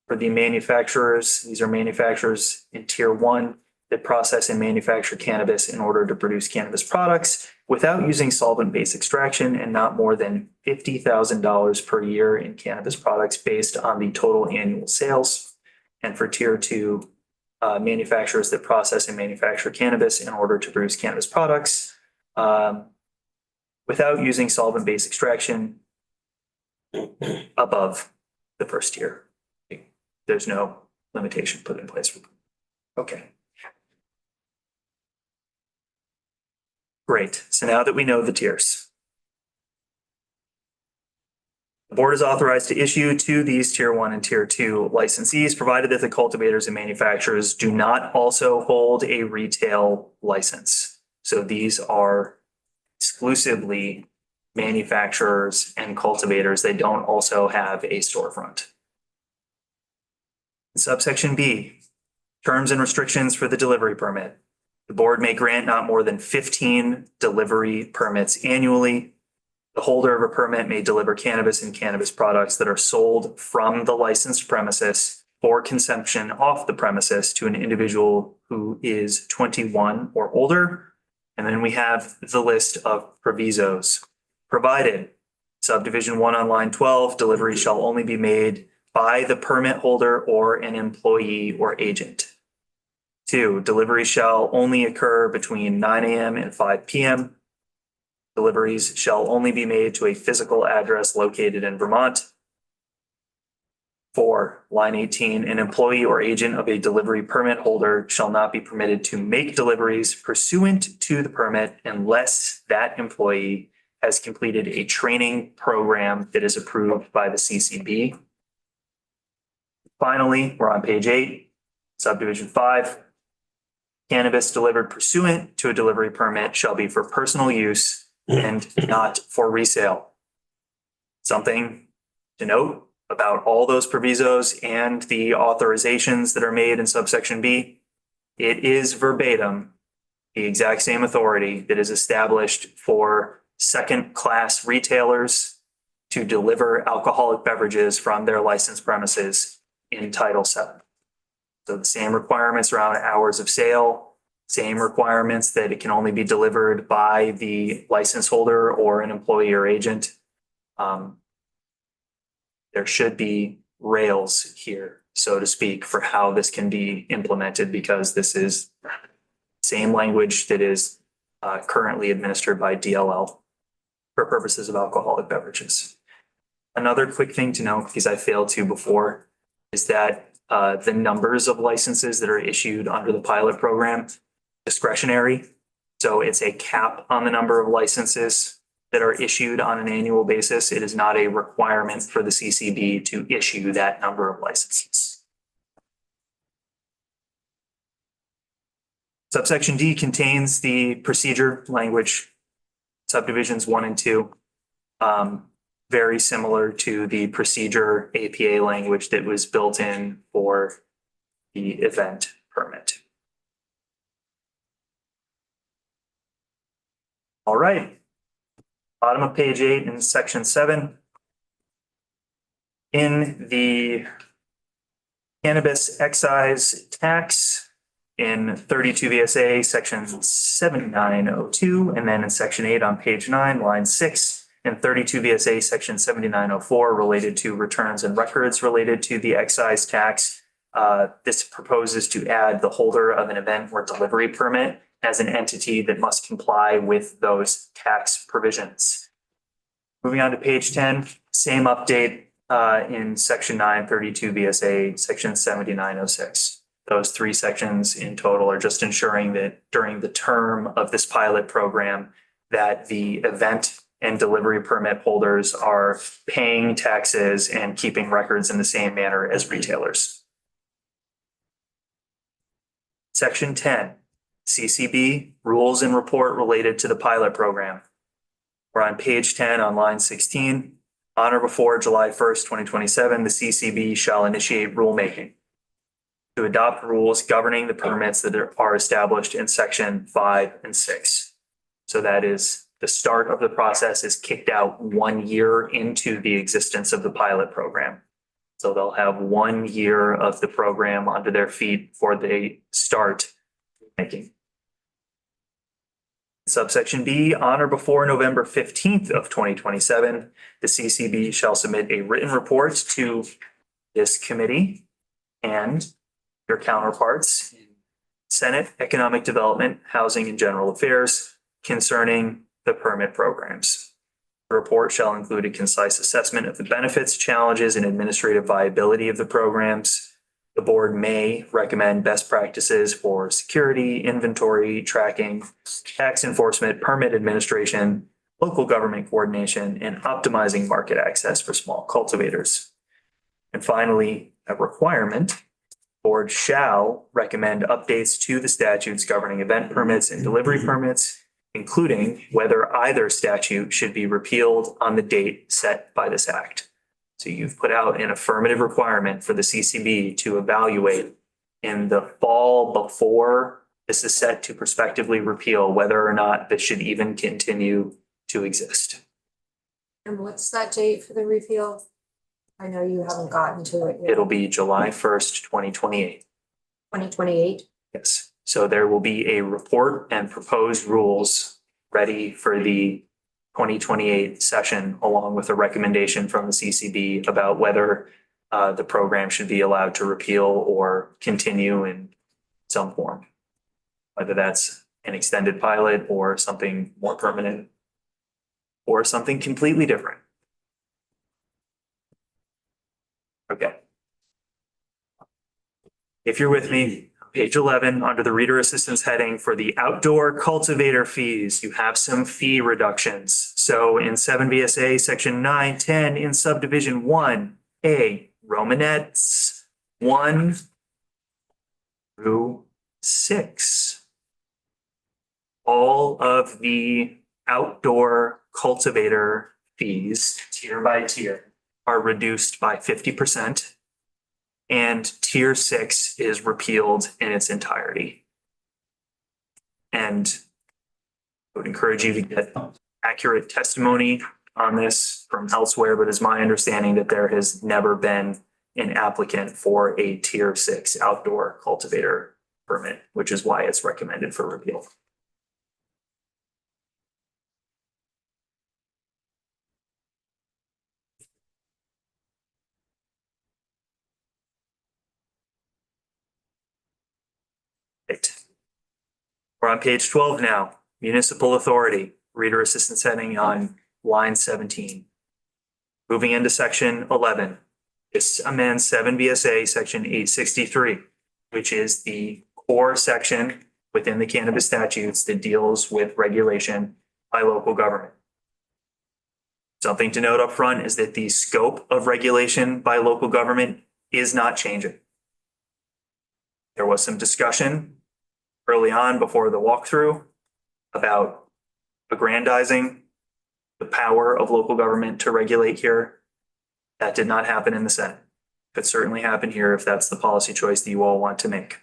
For the manufacturers, these are manufacturers in tier 1 that process and manufacture cannabis in order to produce cannabis products without using solvent-based extraction and not more than $50,000 per year in cannabis products based on the total annual sales. And for tier 2, manufacturers that process and manufacture cannabis in order to produce cannabis products without using solvent-based extraction above the first tier. There's no limitation put in place. Okay. Great. So now that we know the tiers, the board is authorized to issue to these tier 1 and tier 2 licensees, provided that the cultivators and manufacturers do not also hold a retail license. So these are exclusively manufacturers and cultivators. They don't also have a storefront. Subsection B, terms and restrictions for the delivery permit. The board may grant not more than 15 delivery permits annually. The holder of a permit may deliver cannabis and cannabis products that are sold from the licensed premises for consumption off the premises to an individual who is 21 or older. And then we have the list of provisos. Provided, subdivision 1 on line 12, delivery shall only be made by the permit holder or an employee or agent. 2, delivery shall only occur between 9 a.m. and 5 p.m. Deliveries shall only be made to a physical address located in Vermont. 4, line 18, an employee or agent of a delivery permit holder shall not be permitted to make deliveries pursuant to the permit unless that employee has completed a training program that is approved by the CCB. Finally, we're on page 8, subdivision 5. Cannabis delivered pursuant to a delivery permit shall be for personal use and not for resale. Something to note about all those provisos and the authorizations that are made in subsection B, it is verbatim the exact same authority that is established for second-class retailers to deliver alcoholic beverages from their licensed premises in Title VII. So the same requirements around hours of sale, same requirements that it can only be delivered by the license holder or an employee or agent. There should be rails here, so to speak, for how this can be implemented, because this is the same language that is currently administered by DLL for purposes of alcoholic beverages. Another quick thing to know, because I failed to before, is that the numbers of licenses that are issued under the pilot program, discretionary. So it's a cap on the number of licenses that are issued on an annual basis. It is not a requirement for the CCB to issue that number of licenses. Subsection D contains the procedure language, subdivisions 1 and 2. Very similar to the procedure APA language that was built in for the event permit. All right. Bottom of page 8 in section 7. In the cannabis excise tax in 32 VSA section 7902, and then in section 8 on page 9, line 6, and 32 VSA section 7904 related to returns and records related to the excise tax. This proposes to add the holder of an event or delivery permit as an entity that must comply with those tax provisions. Moving on to page 10, same update. in section 932 BSA, section 7906. Those three sections in total are just ensuring that during the term of this pilot program, that the event and delivery permit holders are paying taxes and keeping records in the same manner as retailers. Section 10, CCB, rules and report related to the pilot program. We're on page 10 on line 16. On or before July 1st, 2027, the CCB shall initiate rulemaking to adopt rules governing the permits that are established in section 5 and 6. So that is the start of the process is kicked out 1 year into the existence of the pilot program. So they'll have 1 year of the program under their feet before they start making. Subsection B, on or before November 15th of 2027, the CCB shall submit a written report to this committee and your counterparts in Senate Economic Development, Housing and General Affairs concerning the permit programs. The report shall include a concise assessment of the benefits, challenges, and administrative viability of the programs. The board may recommend best practices for security, inventory, tracking, tax enforcement, permit administration, local government coordination, and optimizing market access for small cultivators. And finally, a requirement, the board shall recommend updates to the statutes governing event permits and delivery permits, including whether either statute should be repealed on the date set by this act. So you've put out an affirmative requirement for the CCB to evaluate in the fall before this is set to prospectively repeal whether or not this should even continue to exist. And what's that date for the repeal? I know you haven't gotten to it yet. It'll be July 1st, 2028. 2028? Yes. So there will be a report and proposed rules ready for the 2028 session, along with a recommendation from the CCB about whether the program should be allowed to repeal or continue in some form. Whether that's an extended pilot or something more permanent or something completely different. Okay. If you're with me, page 11, under the reader assistance heading for the outdoor cultivator fees, you have some fee reductions. So in 7 VSA section 910 in subdivision 1A, Romanettes 1 through 6. All of the outdoor cultivator fees, tier by tier, are reduced by 50%. And tier 6 is repealed in its entirety. And I would encourage you to get accurate testimony on this from elsewhere, but it's my understanding that there has never been an applicant for a tier 6 outdoor cultivator permit, which is why it's recommended for repeal. We're on page 12 now, municipal authority, reader assistance heading on line 17. Moving into section 11, this amends 7 VSA section 863, which is the core section within the cannabis statutes that deals with regulation by local government. Something to note up front is that the scope of regulation by local government is not changing. There was some discussion early on before the walkthrough about aggrandizing the power of local government to regulate here. That did not happen in the Senate. Could certainly happen here if that's the policy choice that you all want to make.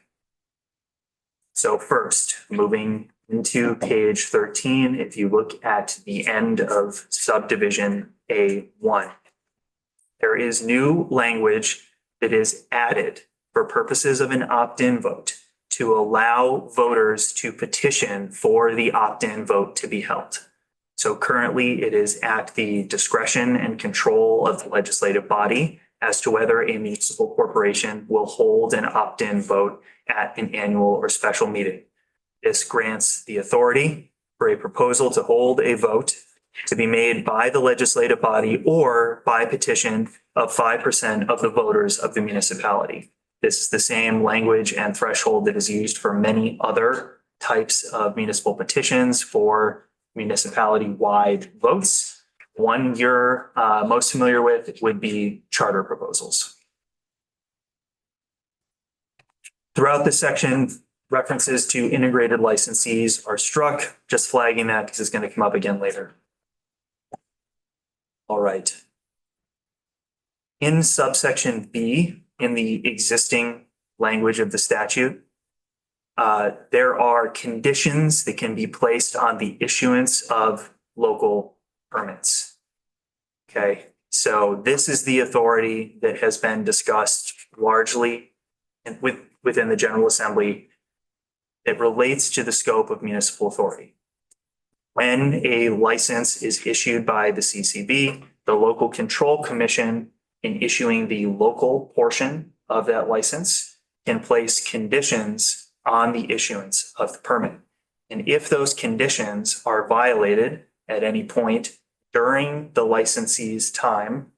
So first, moving into page 13, if you look at the end of subdivision A1, there is new language that is added for purposes of an opt-in vote to allow voters to petition for the opt-in vote to be held. So currently it is at the discretion and control of the legislative body as to whether a municipal corporation will hold an opt-in vote at an annual or special meeting. This grants the authority for a proposal to hold a vote to be made by the legislative body or by petition of 5% of the voters of the municipality. This is the same language and threshold that is used for many other types of municipal petitions for municipality-wide votes. One you're most familiar with would be charter proposals. Throughout this section, references to integrated licensees are struck, just flagging that because it's going to come up again later. All right. In subsection B, in the existing language of the statute, there are conditions that can be placed on the issuance of local permits. Okay, so this is the authority that has been discussed largely within the General Assembly. It relates to the scope of municipal authority. When a license is issued by the CCB, the Local Control Commission, in issuing the local portion of that license, can place conditions on the issuance of the permit. And if those conditions are violated at any point during the licensee's term,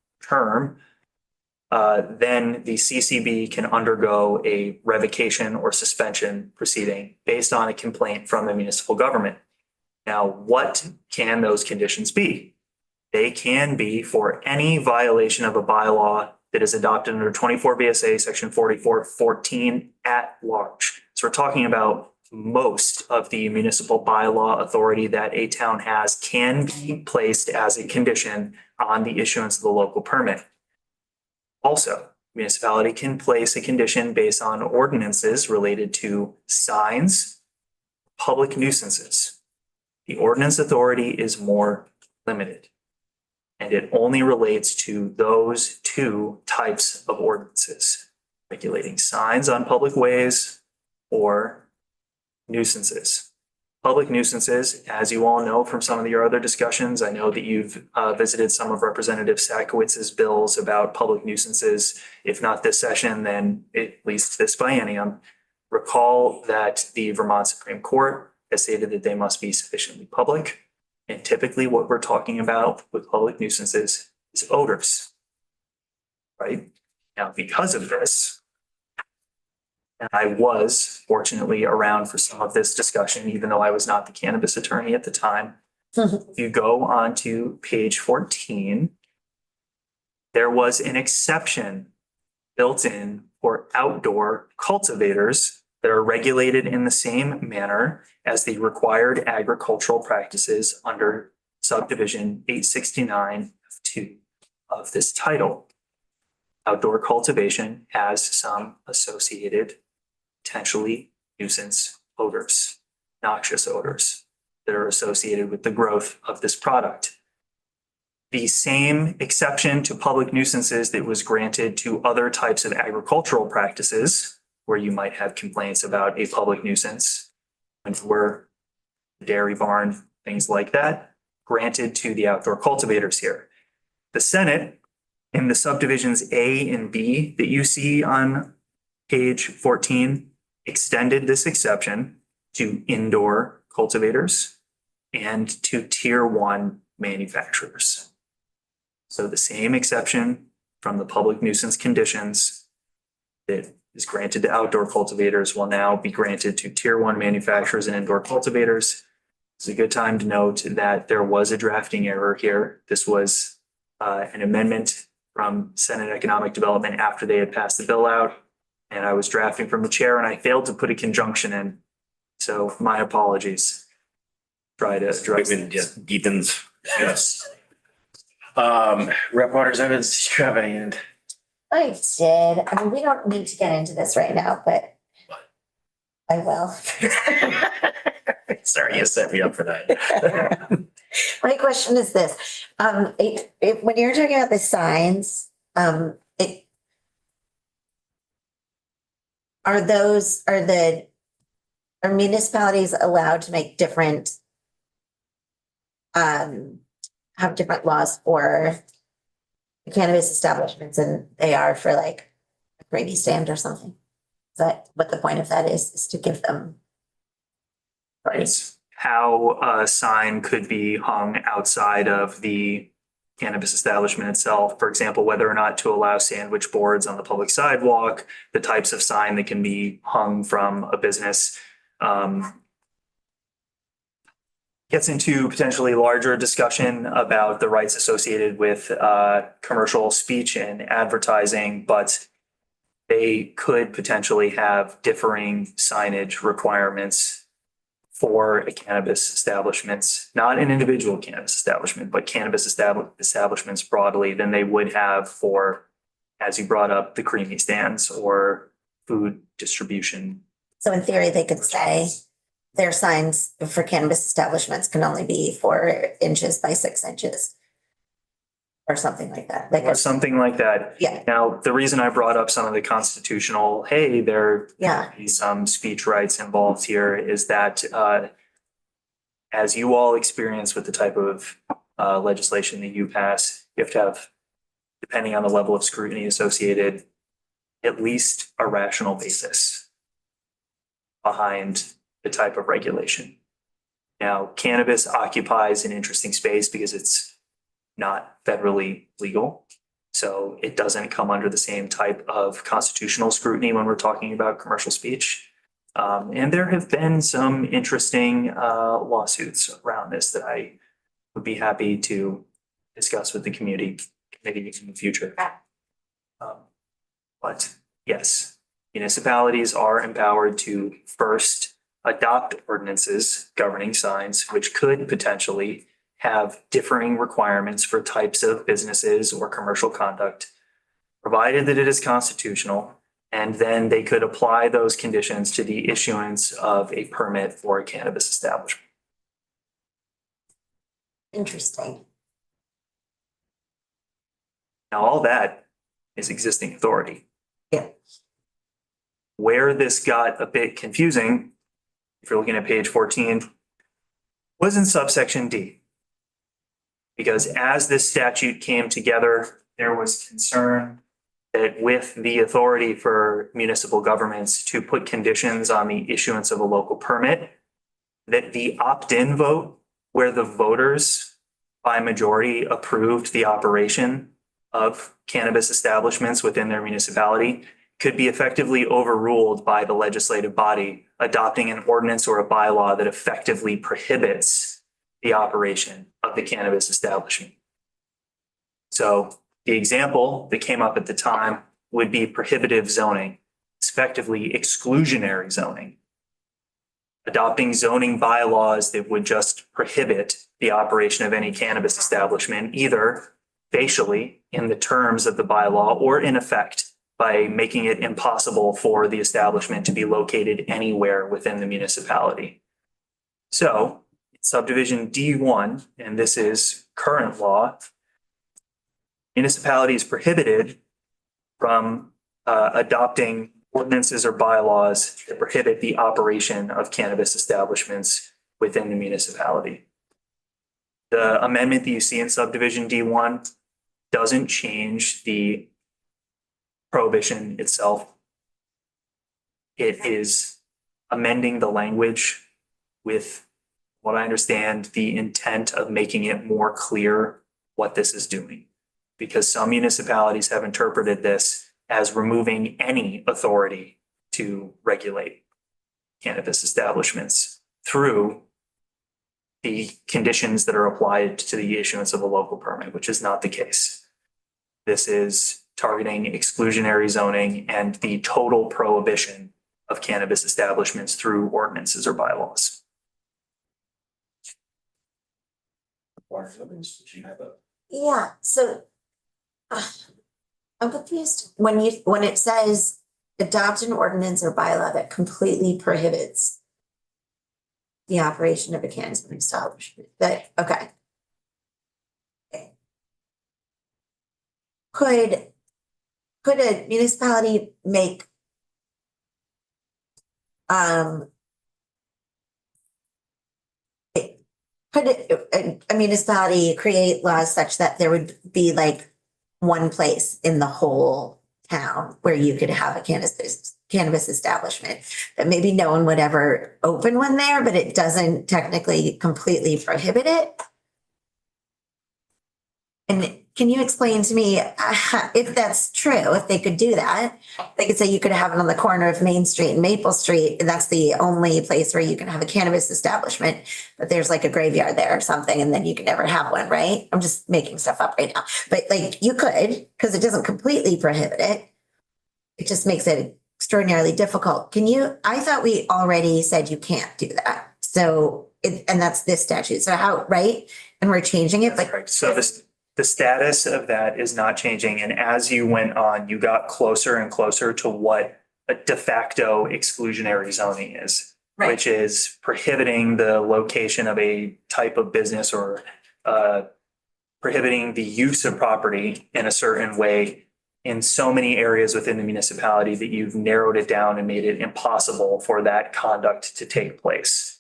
then the CCB can undergo a revocation or suspension proceeding based on a complaint from the municipal government. Now, what can those conditions be? They can be for any violation of a bylaw that is adopted under 24 VSA section 4414 at large. So we're talking about most of the municipal bylaw authority that a town has can be placed as a condition on the issuance of the local permit. Also, municipality can place a condition based on ordinances related to signs, public nuisances. The ordinance authority is more limited, and it only relates to those two types of ordinances, regulating signs on public ways or nuisances. Public nuisances, as you all know from some of your other discussions, I know that you've visited some of Representative Sakowitz's bills about public nuisances. If not this session, then at least this biennium. Recall that the Vermont Supreme Court has stated that they must be sufficiently public. And typically what we're talking about with public nuisances is odors, right? Now, because of this, and I was fortunately around for some of this discussion, even though I was not the cannabis attorney at the time. If you go on to page 14, there was an exception built in for outdoor cultivators that are regulated in the same manner as the required agricultural practices under subdivision 869(2) of this title. Outdoor cultivation has some associated potentially nuisance odors, noxious odors that are associated with the growth of this product. The same exception to public nuisances that was granted to other types of agricultural practices, where you might have complaints about a public nuisance, when we're dairy barn, things like that, granted to the outdoor cultivators here. The Senate, in the subdivisions A and B that you see on page 14, extended this exception to indoor cultivators and to tier 1 manufacturers. So the same exception from the public nuisance conditions that is granted to outdoor cultivators will now be granted to tier 1 manufacturers and indoor cultivators. It's a good time to note that there was a drafting error here. This was an amendment from Senate Economic Development after they had passed the bill out. And I was drafting from the chair and I failed to put a conjunction in. So my apologies. Try to address this. Ethan's, yes. Rep. Waters Evans, do you have any end? I did. I mean, we don't need to get into this right now, but I will. Sorry, you set me up for that. My question is this, when you're talking about the signs, are municipalities allowed to make different, have different laws for cannabis establishments than they are for like a gravy stand or something? Is that what the point of that is to give them? It's how a sign could be hung outside of the cannabis establishment itself. For example, whether or not to allow sandwich boards on the public sidewalk, the types of sign that can be hung from a business. Gets into potentially larger discussion about the rights associated with commercial speech and advertising, but they could potentially have differing signage requirements for a cannabis establishments, not an individual cannabis establishment, but cannabis establishments broadly than they would have for, as you brought up, the creamy stands or food distribution. So in theory, they could say their signs for cannabis establishments can only be 4 inches by 6 inches. Or something like that. Like Or something like that. Yeah. Now, the reason I brought up some of the constitutional, hey, there Yeah. be some speech rights involved here is that as you all experience with the type of legislation that you pass, you have to have, depending on the level of scrutiny associated, at least a rational basis behind the type of regulation. Now, cannabis occupies an interesting space because it's not federally legal. So it doesn't come under the same type of constitutional scrutiny when we're talking about commercial speech. And there have been some interesting lawsuits around this that I would be happy to discuss with the community maybe in the future. But yes, municipalities are empowered to first adopt ordinances governing signs, which could potentially have differing requirements for types of businesses or commercial conduct, provided that it is constitutional, and then they could apply those conditions to the issuance of a permit for a cannabis establishment. Interesting. Now, all that is existing authority. Yeah. Where this got a bit confusing, if you're looking at page 14, was in subsection D. Because as this statute came together, there was concern that with the authority for municipal governments to put conditions on the issuance of a local permit, that the opt-in vote, where the voters by majority approved the operation of cannabis establishments within their municipality, could be effectively overruled by the legislative body adopting an ordinance or a bylaw that effectively prohibits the operation of the cannabis establishment. So the example that came up at the time would be prohibitive zoning, effectively exclusionary zoning. Adopting zoning bylaws that would just prohibit the operation of any cannabis establishment, either facially in the terms of the bylaw or in effect by making it impossible for the establishment to be located anywhere within the municipality. So subdivision D1, and this is current law, municipalities prohibited from adopting ordinances or bylaws that prohibit the operation of cannabis establishments within the municipality. The amendment that you see in subdivision D1 doesn't change the prohibition itself. It is amending the language with what I understand the intent of making it more clear what this is doing. Because some municipalities have interpreted this as removing any authority to regulate cannabis establishments through the conditions that are applied to the issuance of a local permit, which is not the case. This is targeting exclusionary zoning and the total prohibition of cannabis establishments through ordinances or bylaws. Yeah, so I'm confused. When it says adopt an ordinance or bylaw that completely prohibits the operation of a cannabis establishment, okay. Could a municipality make could a municipality create laws such that there would be like one place in the whole town where you could have a cannabis establishment, that maybe no one would ever open one there, but it doesn't technically completely prohibit it. And can you explain to me if that's true, if they could do that? They could say you could have it on the corner of Main Street and Maple Street, and that's the only place where you can have a cannabis establishment, but there's like a graveyard there or something, and then you can never have one, right? I'm just making stuff up right now, but like you could, because it doesn't completely prohibit it. It just makes it extraordinarily difficult. I thought we already said you can't do that. So, and that's this statute. So how, right? And we're changing it, but. Correct. So the status of that is not changing. And as you went on, you got closer and closer to what a de facto exclusionary zoning is, which is prohibiting the location of a type of business or prohibiting the use of property in a certain way in so many areas within the municipality that you've narrowed it down and made it impossible for that conduct to take place.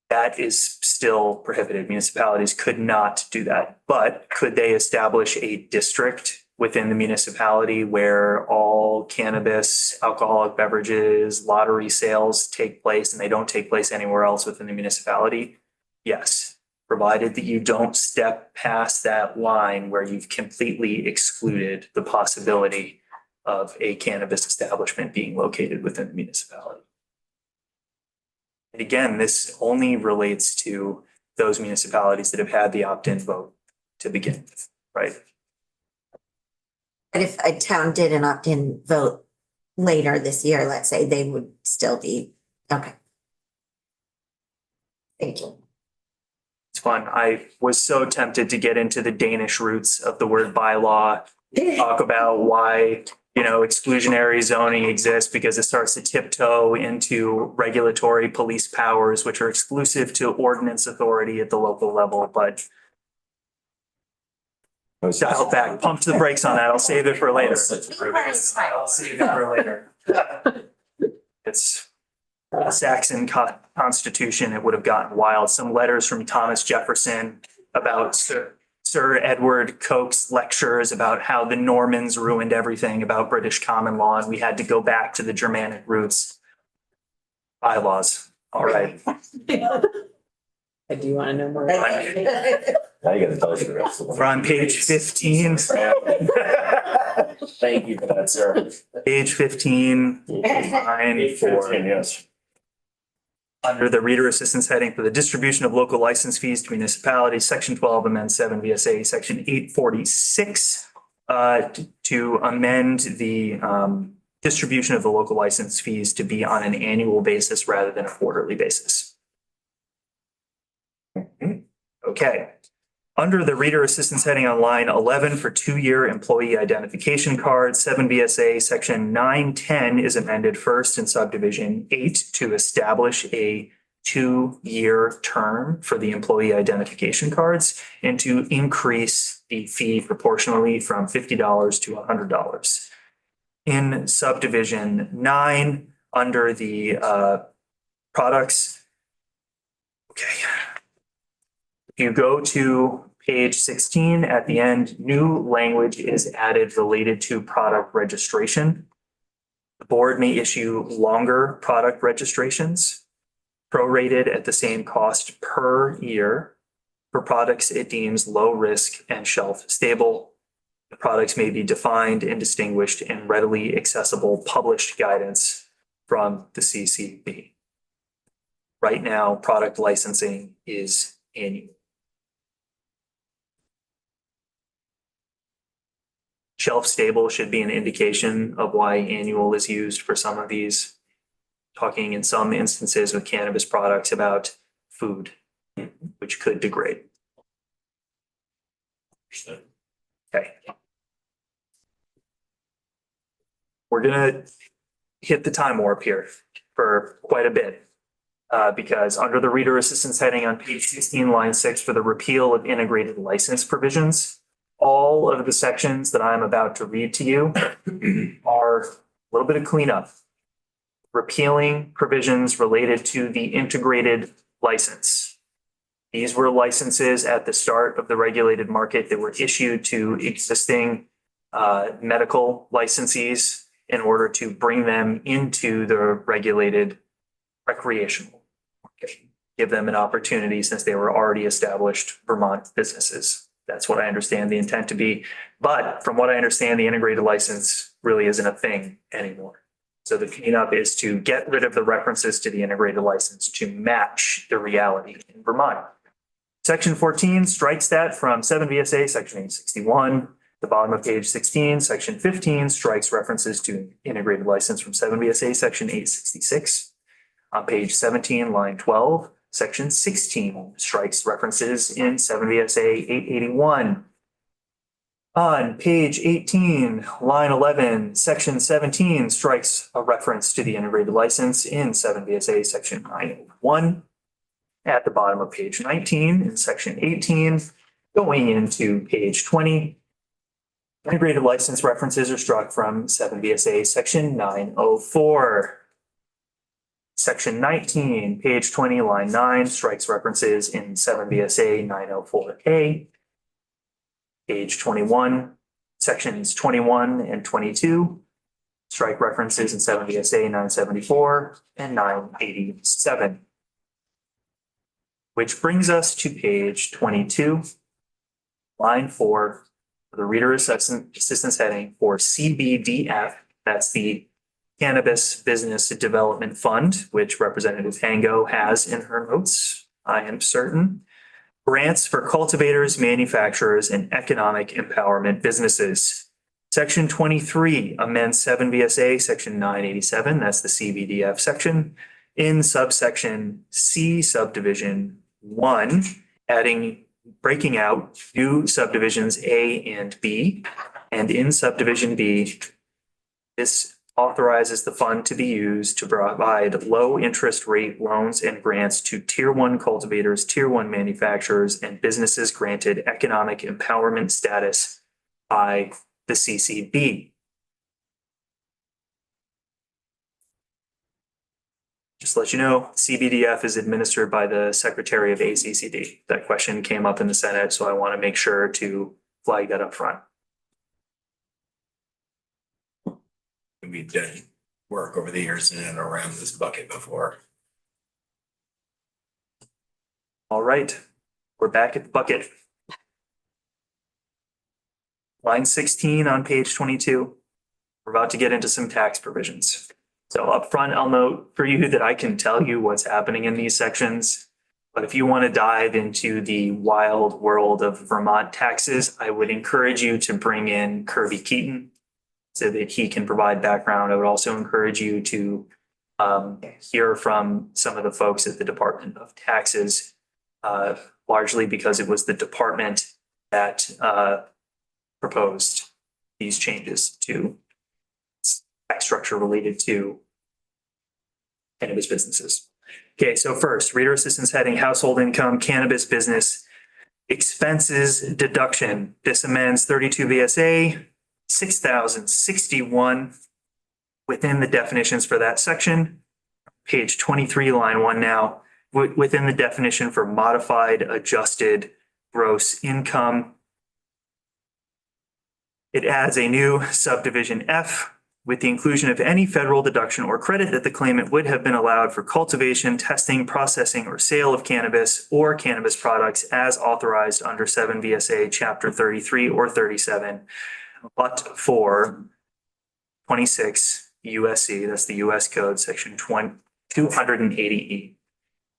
That is still prohibited. Municipalities could not do that. But could they establish a district within the municipality where all cannabis, alcoholic beverages, lottery sales take place and they don't take place anywhere else within the municipality? Yes, provided that you don't step past that line where you've completely excluded the possibility of a cannabis establishment being located within the municipality. And again, this only relates to those municipalities that have had the opt-in vote to begin with, right? But if a town did an opt-in vote later this year, let's say, they would still be, okay. Thank you. It's fun. I was so tempted to get into the Danish roots of the word bylaw, talk about why, exclusionary zoning exists because it starts to tiptoe into regulatory police powers, which are exclusive to ordinance authority at the local level. But dial back, pump to the brakes on that. I'll save it for later. I'll save it for later. It's the Saxon Constitution. It would have gotten wild. Some letters from Thomas Jefferson about Sir Edward Coke's lectures about how the Normans ruined everything about British common law, and we had to go back to the Germanic roots. Bylaws. All right. I do want to know more. Now you gotta tell us the rest of We're on page 15. Thank you for that, sir. Page 15, line 4. Yes. Under the reader assistance heading for the distribution of local license fees to municipalities, section 12 amends 7 VSA, section 846 to amend the distribution of the local license fees to be on an annual basis rather than a quarterly basis. Okay. Under the reader assistance heading on line 11 for 2-year employee identification cards, 7 VSA section 910 is amended first in subdivision 8 to establish a 2-year term for the employee identification cards and to increase the fee proportionally from $50 to $100. In subdivision 9, under the products, okay. If you go to page 16 at the end, new language is added related to product registration. The board may issue longer product registrations, prorated at the same cost per year for products it deems low risk and shelf stable. The products may be defined and distinguished in readily accessible published guidance from the CCB. Right now, product licensing is annual. Shelf stable should be an indication of why annual is used for some of these. Talking in some instances with cannabis products about food, which could degrade. Okay. We're gonna hit the time warp here for quite a bit. Because under the reader assistance heading on page 16, line 6 for the repeal of integrated license provisions, all of the sections that I'm about to read to you are a little bit of cleanup. Repealing provisions related to the integrated license. These were licenses at the start of the regulated market that were issued to existing medical licensees in order to bring them into the regulated recreational market. Give them an opportunity since they were already established Vermont businesses. That's what I understand the intent to be. But from what I understand, the integrated license really isn't a thing anymore. So the cleanup is to get rid of the references to the integrated license to match the reality in Vermont. Section 14 strikes that from 7 VSA, section 861. The bottom of page 16, section 15 strikes references to integrated license from 7 VSA, section 866. On page 17, line 12, section 16 strikes references in 7 VSA 881. On page 18, line 11, section 17 strikes a reference to the integrated license in 7 VSA section 901. At the bottom of page 19 in section 18, going into page 20, integrated license references are struck from 7 VSA section 904. Section 19, page 20, line 9 strikes references in 7 VSA 904A. Page 21, sections 21 and 22 strike references in 7 VSA 974 and 987. Which brings us to page 22, line 4, the Reader Assistance heading for CBDF. That's the Cannabis Business Development Fund, which Representative Hango has in her notes, I am certain. Grants for cultivators, manufacturers, and economic empowerment businesses. Section 23 amends 7 VSA, section 987, that's the CBDF section, in subsection C subdivision 1, breaking out new subdivisions A and B. And in subdivision B, this authorizes the fund to be used to provide low interest rate loans and grants to tier 1 cultivators, tier 1 manufacturers, and businesses granted economic empowerment status by the CCB. Just to let you know, CBDF is administered by the Secretary of ACCD. That question came up in the Senate, so I want to make sure to flag that up front. We've done work over the years in and around this bucket before. All right, we're back at the bucket. Line 16 on page 22. We're about to get into some tax provisions. So up front, I'll note for you that I can tell you what's happening in these sections. But if you want to dive into the wild world of Vermont taxes, I would encourage you to bring in Kirby Keaton so that he can provide background. I would also encourage you to hear from some of the folks at the Department of Taxes, largely because it was the department that proposed these changes to tax structure related to cannabis businesses. Okay, so first, Reader Assistance heading, household income, cannabis business expenses deduction. This amends 32 VSA 6061 within the definitions for that section. Page 23, line 1 now, within the definition for modified adjusted gross income. It adds a new subdivision F with the inclusion of any federal deduction or credit that the claimant would have been allowed for cultivation, testing, processing, or sale of cannabis or cannabis products as authorized under 7 VSA Chapter 33 or 37, but for 26 USC, that's the US Code, Section 280E.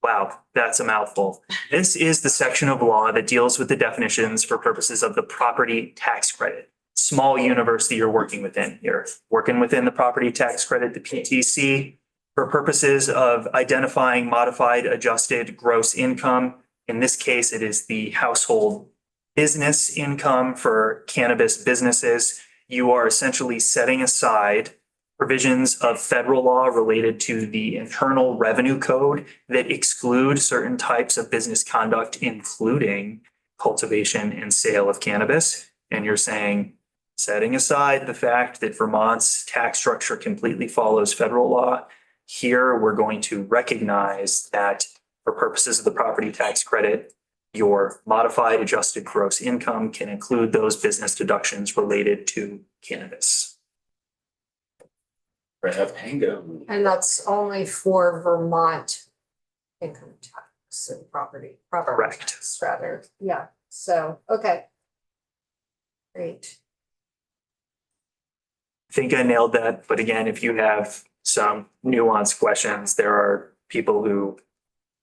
Wow, that's a mouthful. This is the section of law that deals with the definitions for purposes of the property tax credit. Small universe that you're working within. You're working within the property tax credit, the PTC, for purposes of identifying modified adjusted gross income. In this case, it is the household business income for cannabis businesses. You are essentially setting aside provisions of federal law related to the Internal Revenue Code that exclude certain types of business conduct, including cultivation and sale of cannabis. And you're saying, setting aside the fact that Vermont's tax structure completely follows federal law, here we're going to recognize that for purposes of the property tax credit, your modified adjusted gross income can include those business deductions related to cannabis. Rev Pango. And that's only for Vermont income tax and property Correct. tax rather. Yeah, so, okay. Great. I think I nailed that, but again, if you have some nuanced questions, there are people who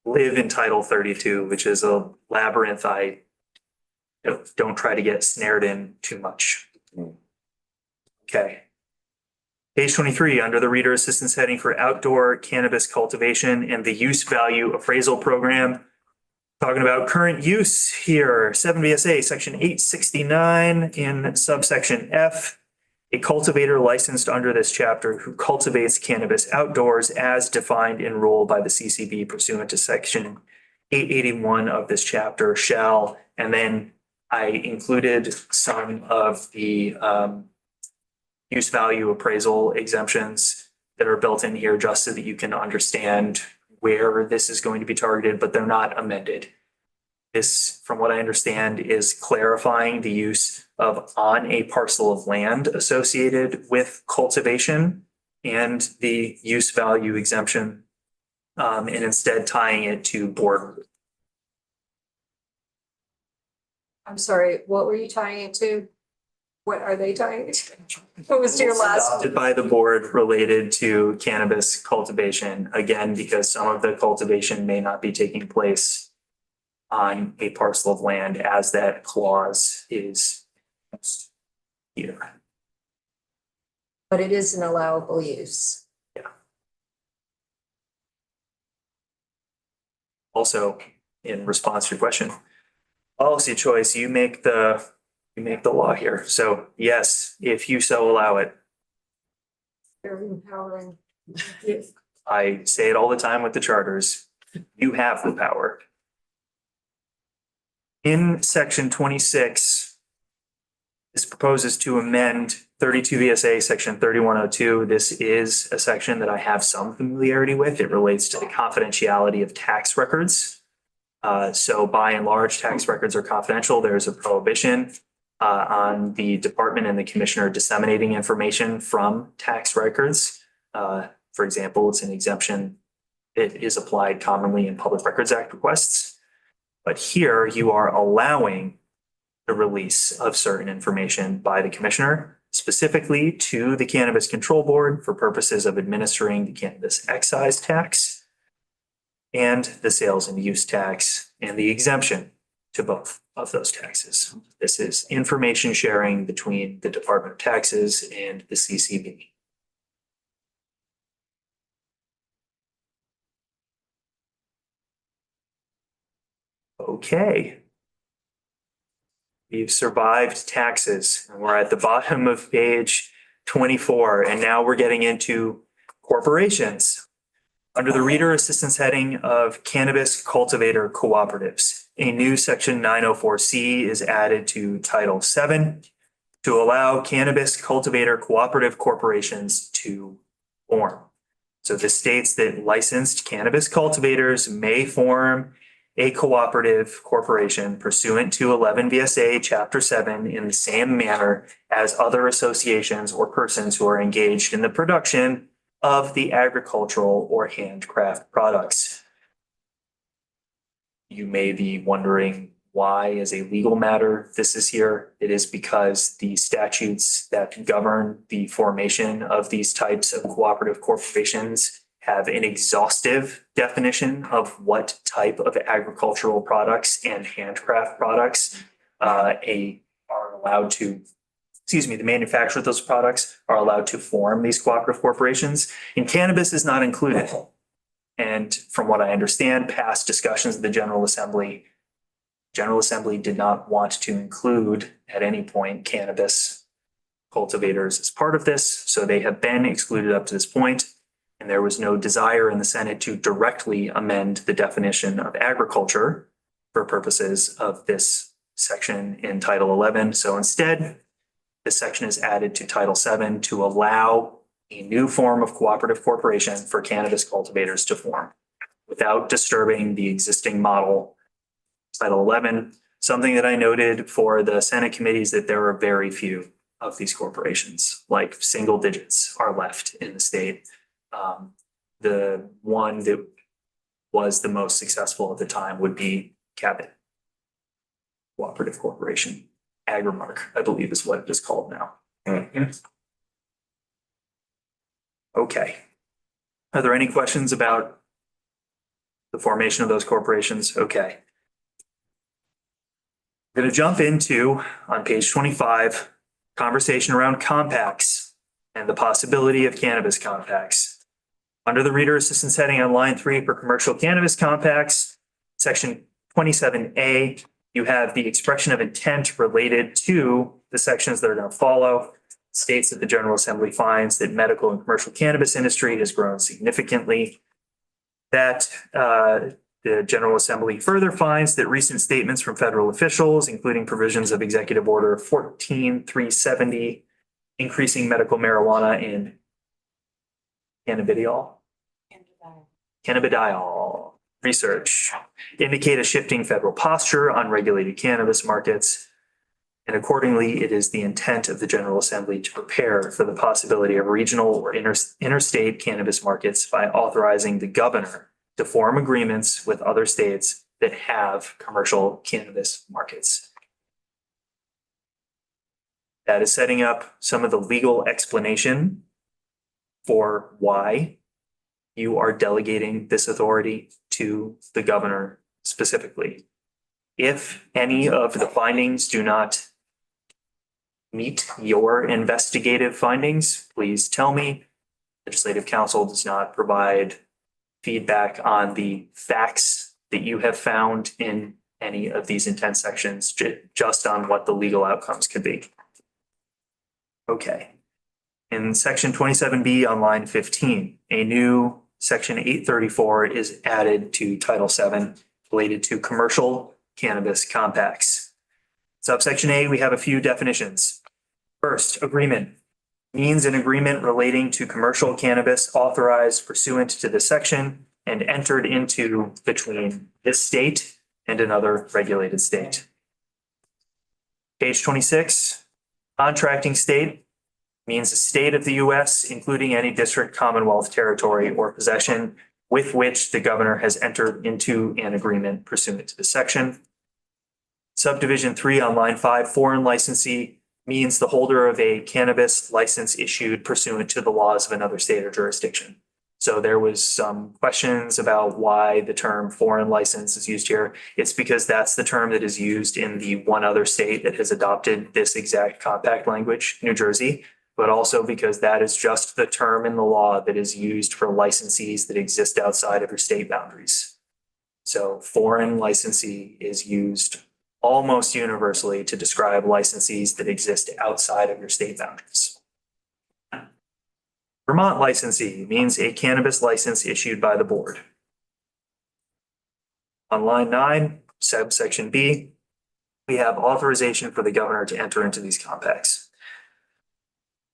live in Title 32, which is a labyrinth. Don't try to get snared in too much. Okay. Page 23, under the reader assistance heading for outdoor cannabis cultivation and the use value appraisal program. Talking about current use here, 7 VSA, section 869 in subsection F. A cultivator licensed under this chapter who cultivates cannabis outdoors as defined in rule by the CCB pursuant to section 881 of this chapter shall, and then I included some of the use value appraisal exemptions that are built in here just so that you can understand where this is going to be targeted, but they're not amended. This, from what I understand, is clarifying the use of on a parcel of land associated with cultivation and the use value exemption, and instead tying it to board. I'm sorry, what were you tying it to? What are they tying it to? What was your last? Adopted by the board related to cannabis cultivation, again, because some of the cultivation may not be taking place on a parcel of land as that clause is here. But it is an allowable use. Also, in response to your question, policy choice, you make the law here. So yes, if you so allow it, Very empowering. I say it all the time with the charters, you have the power. In section 26, this proposes to amend 32 VSA section 3102. This is a section that I have some familiarity with. It relates to the confidentiality of tax records. So by and large, tax records are confidential. There's a prohibition on the department and the commissioner disseminating information from tax records. For example, it's an exemption. It is applied commonly in Public Records Act requests. But here you are allowing the release of certain information by the commissioner, specifically to the Cannabis Control Board for purposes of administering the cannabis excise tax and the sales and use tax and the exemption to both of those taxes. This is information sharing between the Department of Taxes and the CCB. Okay. We've survived taxes and we're at the bottom of page 24, and now we're getting into corporations. Under the reader assistance heading of cannabis cultivator cooperatives, a new section 904C is added to Title 7 to allow cannabis cultivator cooperative corporations to form. So this states that licensed cannabis cultivators may form a cooperative corporation pursuant to 11 VSA Chapter 7 in the same manner as other associations or persons who are engaged in the production of the agricultural or handcraft products. You may be wondering why, as a legal matter, this is here. It is because the statutes that govern the formation of these types of cooperative corporations have an exhaustive definition of what type of agricultural products and handcraft products are allowed to, the manufacturer of those products are allowed to form these cooperative corporations. And cannabis is not included. And from what I understand, past discussions of the General Assembly did not want to include at any point cannabis cultivators as part of this. So they have been excluded up to this point. And there was no desire in the Senate to directly amend the definition of agriculture for purposes of this section in Title 11. So instead, this section is added to Title 7 to allow a new form of cooperative corporation for cannabis cultivators to form without disturbing the existing model Title 11, something that I noted for the Senate committee is that there are very few of these corporations, like single digits are left in the state. The one that was the most successful at the time would be Cabot Cooperative Corporation. Agrimark, I believe is what it is called now. Okay. Are there any questions about the formation of those corporations? Okay. We're going to jump into, on page 25, conversation around compacts and the possibility of cannabis compacts. Under the reader assistance heading on line 3 for commercial cannabis compacts, section 27A, you have the expression of intent related to the sections that are going to follow. States that the General Assembly finds that medical and commercial cannabis industry has grown significantly. That the General Assembly further finds that recent statements from federal officials, including provisions of Executive Order 14370, increasing medical marijuana in cannabidiol research, indicate a shifting federal posture on regulated cannabis markets. And accordingly, it is the intent of the General Assembly to prepare for the possibility of regional or interstate cannabis markets by authorizing the governor to form agreements with other states that have commercial cannabis markets. That is setting up some of the legal explanation for why you are delegating this authority to the governor specifically. If any of the findings do not meet your investigative findings, please tell me. Legislative Council does not provide feedback on the facts that you have found in any of these intent sections, just on what the legal outcomes could be. Okay. In section 27B on line 15, a new section 834 is added to Title 7 related to commercial cannabis compacts. Subsection A, we have a few definitions. First, agreement means an agreement relating to commercial cannabis authorized pursuant to this section and entered into between this state and another regulated state. Page 26, contracting state means a state of the U.S., including any district, commonwealth, territory, or possession with which the governor has entered into an agreement pursuant to the section. Subdivision 3 on line 5, foreign licensee means the holder of a cannabis license issued pursuant to the laws of another state or jurisdiction. So there was some questions about why the term foreign license is used here. It's because that's the term that is used in the one other state that has adopted this exact compact language, New Jersey, but also because that is just the term in the law that is used for licensees that exist outside of your state boundaries. So foreign licensee is used almost universally to describe licensees that exist outside of your state boundaries. Vermont licensee means a cannabis license issued by the board. On line 9, subsection B, we have authorization for the governor to enter into these compacts.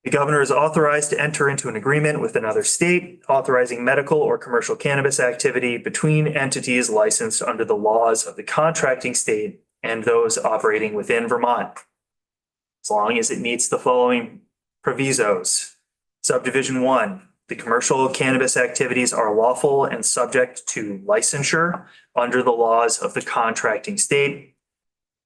The governor is authorized to enter into an agreement with another state authorizing medical or commercial cannabis activity between entities licensed under the laws of the contracting state and those operating within Vermont, as long as it meets the following provisos. Subdivision 1, the commercial cannabis activities are lawful and subject to licensure under the laws of the contracting state.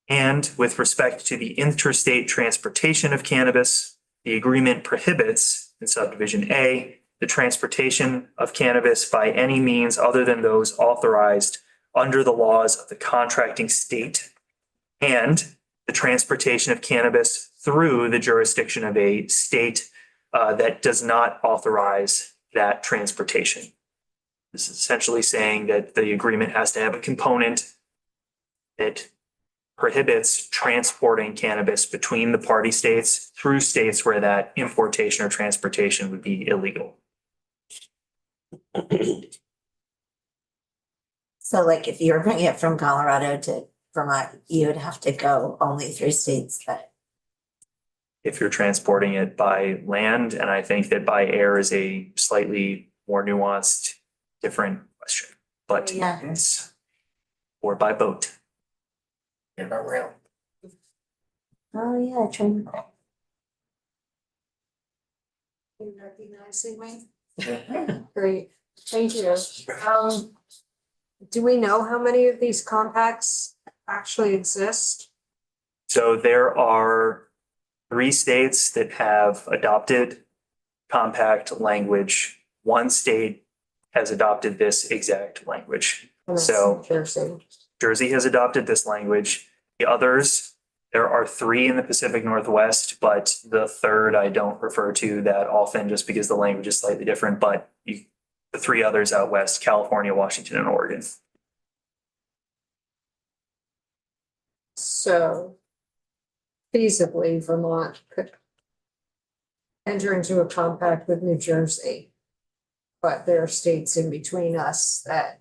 And with respect to the interstate transportation of cannabis, the agreement prohibits, in subdivision A, the transportation of cannabis by any means other than those authorized under the laws of the contracting state, and the transportation of cannabis through the jurisdiction of a state that does not authorize that transportation. This is essentially saying that the agreement has to have a component that prohibits transporting cannabis between the party states through states where that importation or transportation would be illegal. So like if you were bringing it from Colorado to Vermont, you would have to go only through states that. If you're transporting it by land, and I think that by air is a slightly more nuanced, different question, but Yeah. it's, or by boat. Oh, yeah, train. You recognizing me? Great, thank you. Do we know how many of these compacts actually exist? So there are 3 states that have adopted compact language. One state has adopted this exact language. And that's So- Jersey. Jersey has adopted this language. The others, there are 3 in the Pacific Northwest, but the third I don't refer to that often just because the language is slightly different. But the 3 others out west, California, Washington, and Oregon. So feasibly, Vermont could enter into a compact with New Jersey. But there are states in between us that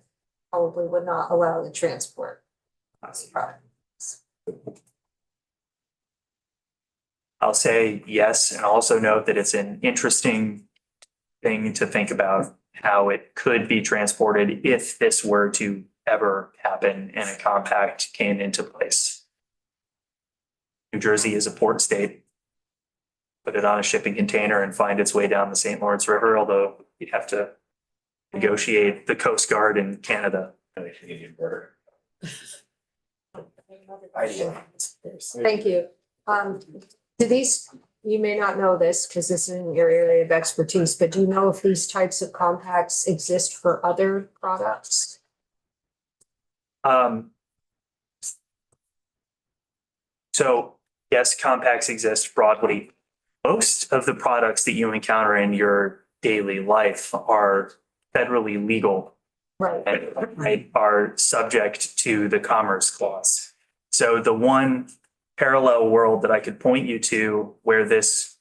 probably would not allow the transport. I'll say yes, and also note that it's an interesting thing to think about how it could be transported if this were to ever happen and a compact came into place. New Jersey is a port state. Put it on a shipping container and find its way down the St. Lawrence River, although you'd have to negotiate the Coast Guard in Canada. Thank you. Do these, you may not know this because this isn't your area of expertise, but do you know if these types of compacts exist for other products? So yes, compacts exist broadly. Most of the products that you encounter in your daily life are federally legal Right. and are subject to the Commerce Clause. So the one parallel world that I could point you to where this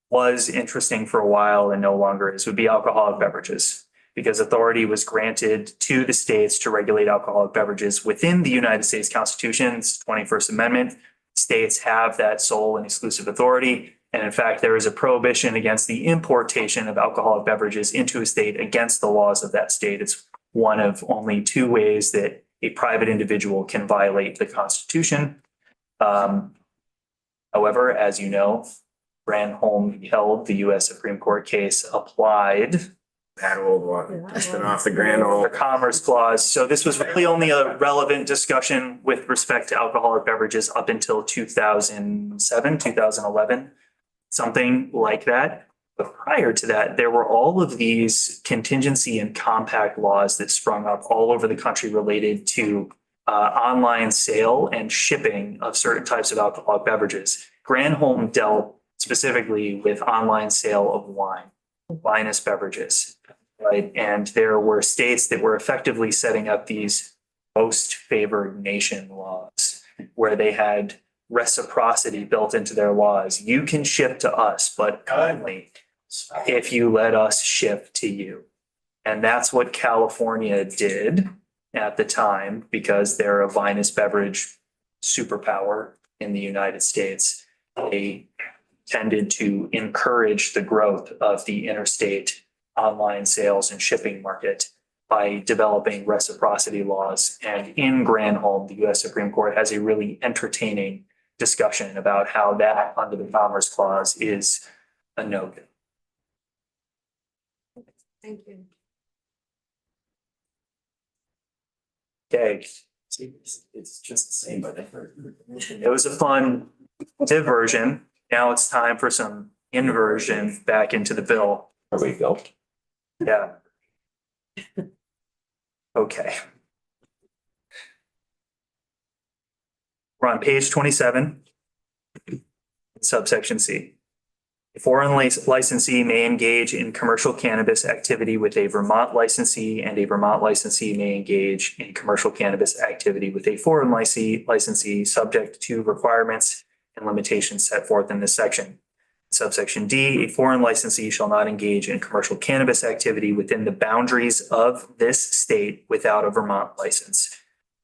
was interesting for a while and no longer is would be alcoholic beverages, because authority was granted to the states to regulate alcoholic beverages within the United States Constitution's 21st Amendment. States have that sole and exclusive authority. And in fact, there is a prohibition against the importation of alcoholic beverages into a state against the laws of that state. It's one of only 2 ways that a private individual can violate the Constitution. However, as you know, Granholm held the U.S. Supreme Court case applied That old one. Yeah. It's been off the Grand Old. the Commerce Clause. So this was really only a relevant discussion with respect to alcoholic beverages up until 2007, 2011, something like that. But prior to that, there were all of these contingency and compact laws that sprung up all over the country related to online sale and shipping of certain types of alcoholic beverages. Granholm dealt specifically with online sale of wine, vinous beverages, right? And there were states that were effectively setting up these most favored nation laws where they had reciprocity built into their laws. You can ship to us, but only if you let us ship to you. And that's what California did at the time because they're a vinous beverage superpower in the United States. They tended to encourage the growth of the interstate online sales and shipping market by developing reciprocity laws. And in Granholm, the U.S. Supreme Court has a really entertaining discussion about how that under the Commerce Clause is a no-go. Thank you. Okay, It's just the same, but different. it was a fun diversion. Now it's time for some inversion back into the bill. There we go. Yeah. Okay. We're on page 27, subsection C. A foreign licensee may engage in commercial cannabis activity with a Vermont licensee, and a Vermont licensee may engage in commercial cannabis activity with a foreign licensee subject to requirements and limitations set forth in this section. Subsection D, a foreign licensee shall not engage in commercial cannabis activity within the boundaries of this state without a Vermont license,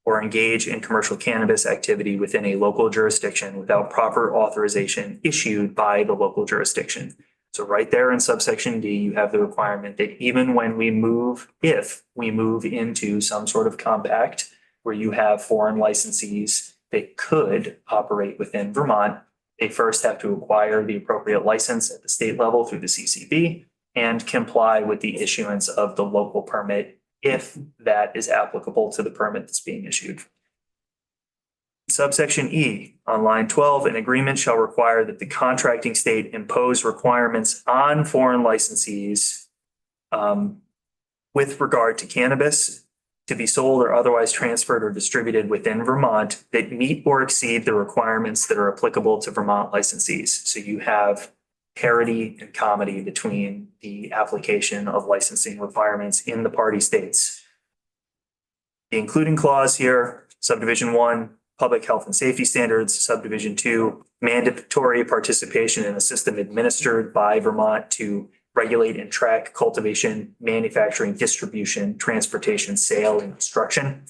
or engage in commercial cannabis activity within a local jurisdiction without proper authorization issued by the local jurisdiction. So right there in subsection D, you have the requirement that even when we move, if we move into some sort of compact where you have foreign licensees they could operate within Vermont, they first have to acquire the appropriate license at the state level through the CCB and comply with the issuance of the local permit if that is applicable to the permit that's being issued. Subsection E, on line 12, an agreement shall require that the contracting state impose requirements on foreign licensees with regard to cannabis to be sold or otherwise transferred or distributed within Vermont that meet or exceed the requirements that are applicable to Vermont licensees. So you have parity and comity between the application of licensing requirements in the party states. The including clause here, subdivision 1, public health and safety standards, subdivision 2, mandatory participation in a system administered by Vermont to regulate and track cultivation, manufacturing, distribution, transportation, sale, and construction.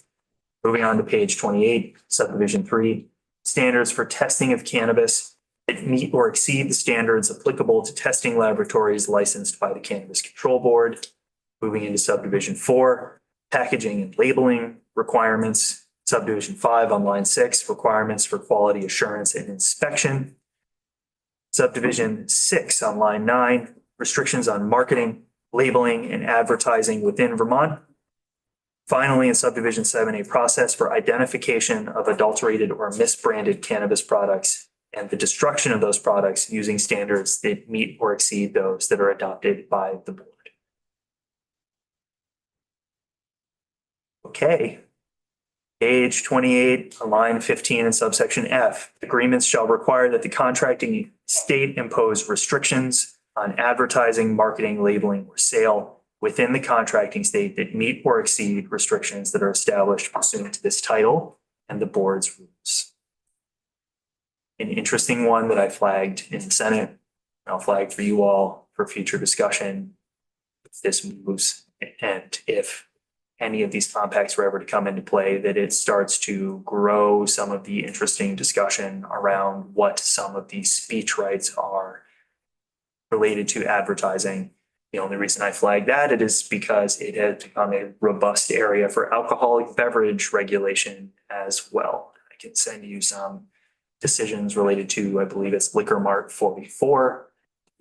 Moving on to page 28, subdivision 3, standards for testing of cannabis that meet or exceed the standards applicable to testing laboratories licensed by the Cannabis Control Board. Moving into subdivision 4, packaging and labeling requirements. Subdivision 5 on line 6, requirements for quality assurance and inspection. Subdivision 6 on line 9, restrictions on marketing, labeling, and advertising within Vermont. Finally, in subdivision 7, a process for identification of adulterated or misbranded cannabis products and the destruction of those products using standards that meet or exceed those that are adopted by the board. Okay. Page 28, line 15 in subsection F, agreements shall require that the contracting state impose restrictions on advertising, marketing, labeling, or sale within the contracting state that meet or exceed restrictions that are established pursuant to this title and the board's rules. An interesting one that I flagged in the Senate, and I'll flag for you all for future discussion. If this moves and if any of these compacts were ever to come into play, that it starts to grow some of the interesting discussion around what some of these speech rights are related to advertising. The only reason I flag that it is because it has become a robust area for alcoholic beverage regulation as well. I can send you some decisions related to, I believe it's Liquor Mart 44,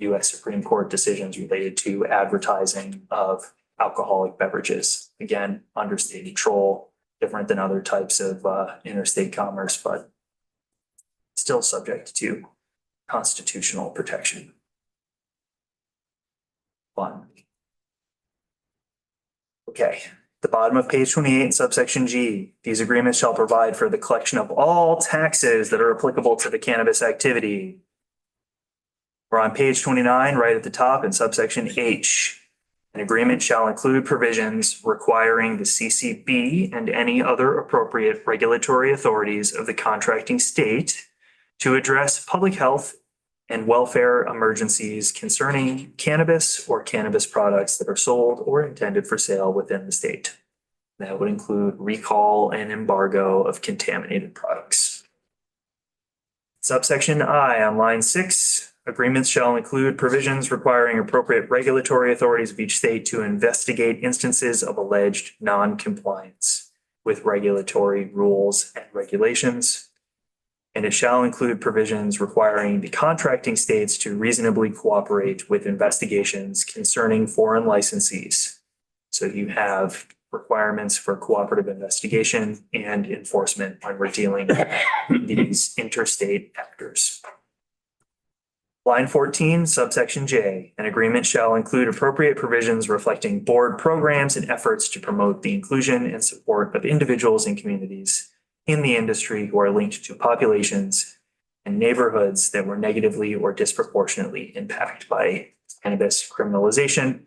U.S. Supreme Court decisions related to advertising of alcoholic beverages. Again, under state control, different than other types of interstate commerce, but still subject to constitutional protection. Fun. Okay, the bottom of page 28, subsection G, these agreements shall provide for the collection of all taxes that are applicable to the cannabis activity. We're on page 29, right at the top in subsection H. An agreement shall include provisions requiring the CCB and any other appropriate regulatory authorities of the contracting state to address public health and welfare emergencies concerning cannabis or cannabis products that are sold or intended for sale within the state. That would include recall and embargo of contaminated products. Subsection I on line 6. Agreements shall include provisions requiring appropriate regulatory authorities of each state to investigate instances of alleged non-compliance with regulatory rules and regulations. And it shall include provisions requiring the contracting states to reasonably cooperate with investigations concerning foreign licensees. So you have requirements for cooperative investigation and enforcement when we're dealing with these interstate actors. Line 14, subsection J, an agreement shall include appropriate provisions reflecting board programs and efforts to promote the inclusion and support of individuals and communities in the industry who are linked to populations and neighborhoods that were negatively or disproportionately impacted by cannabis criminalization.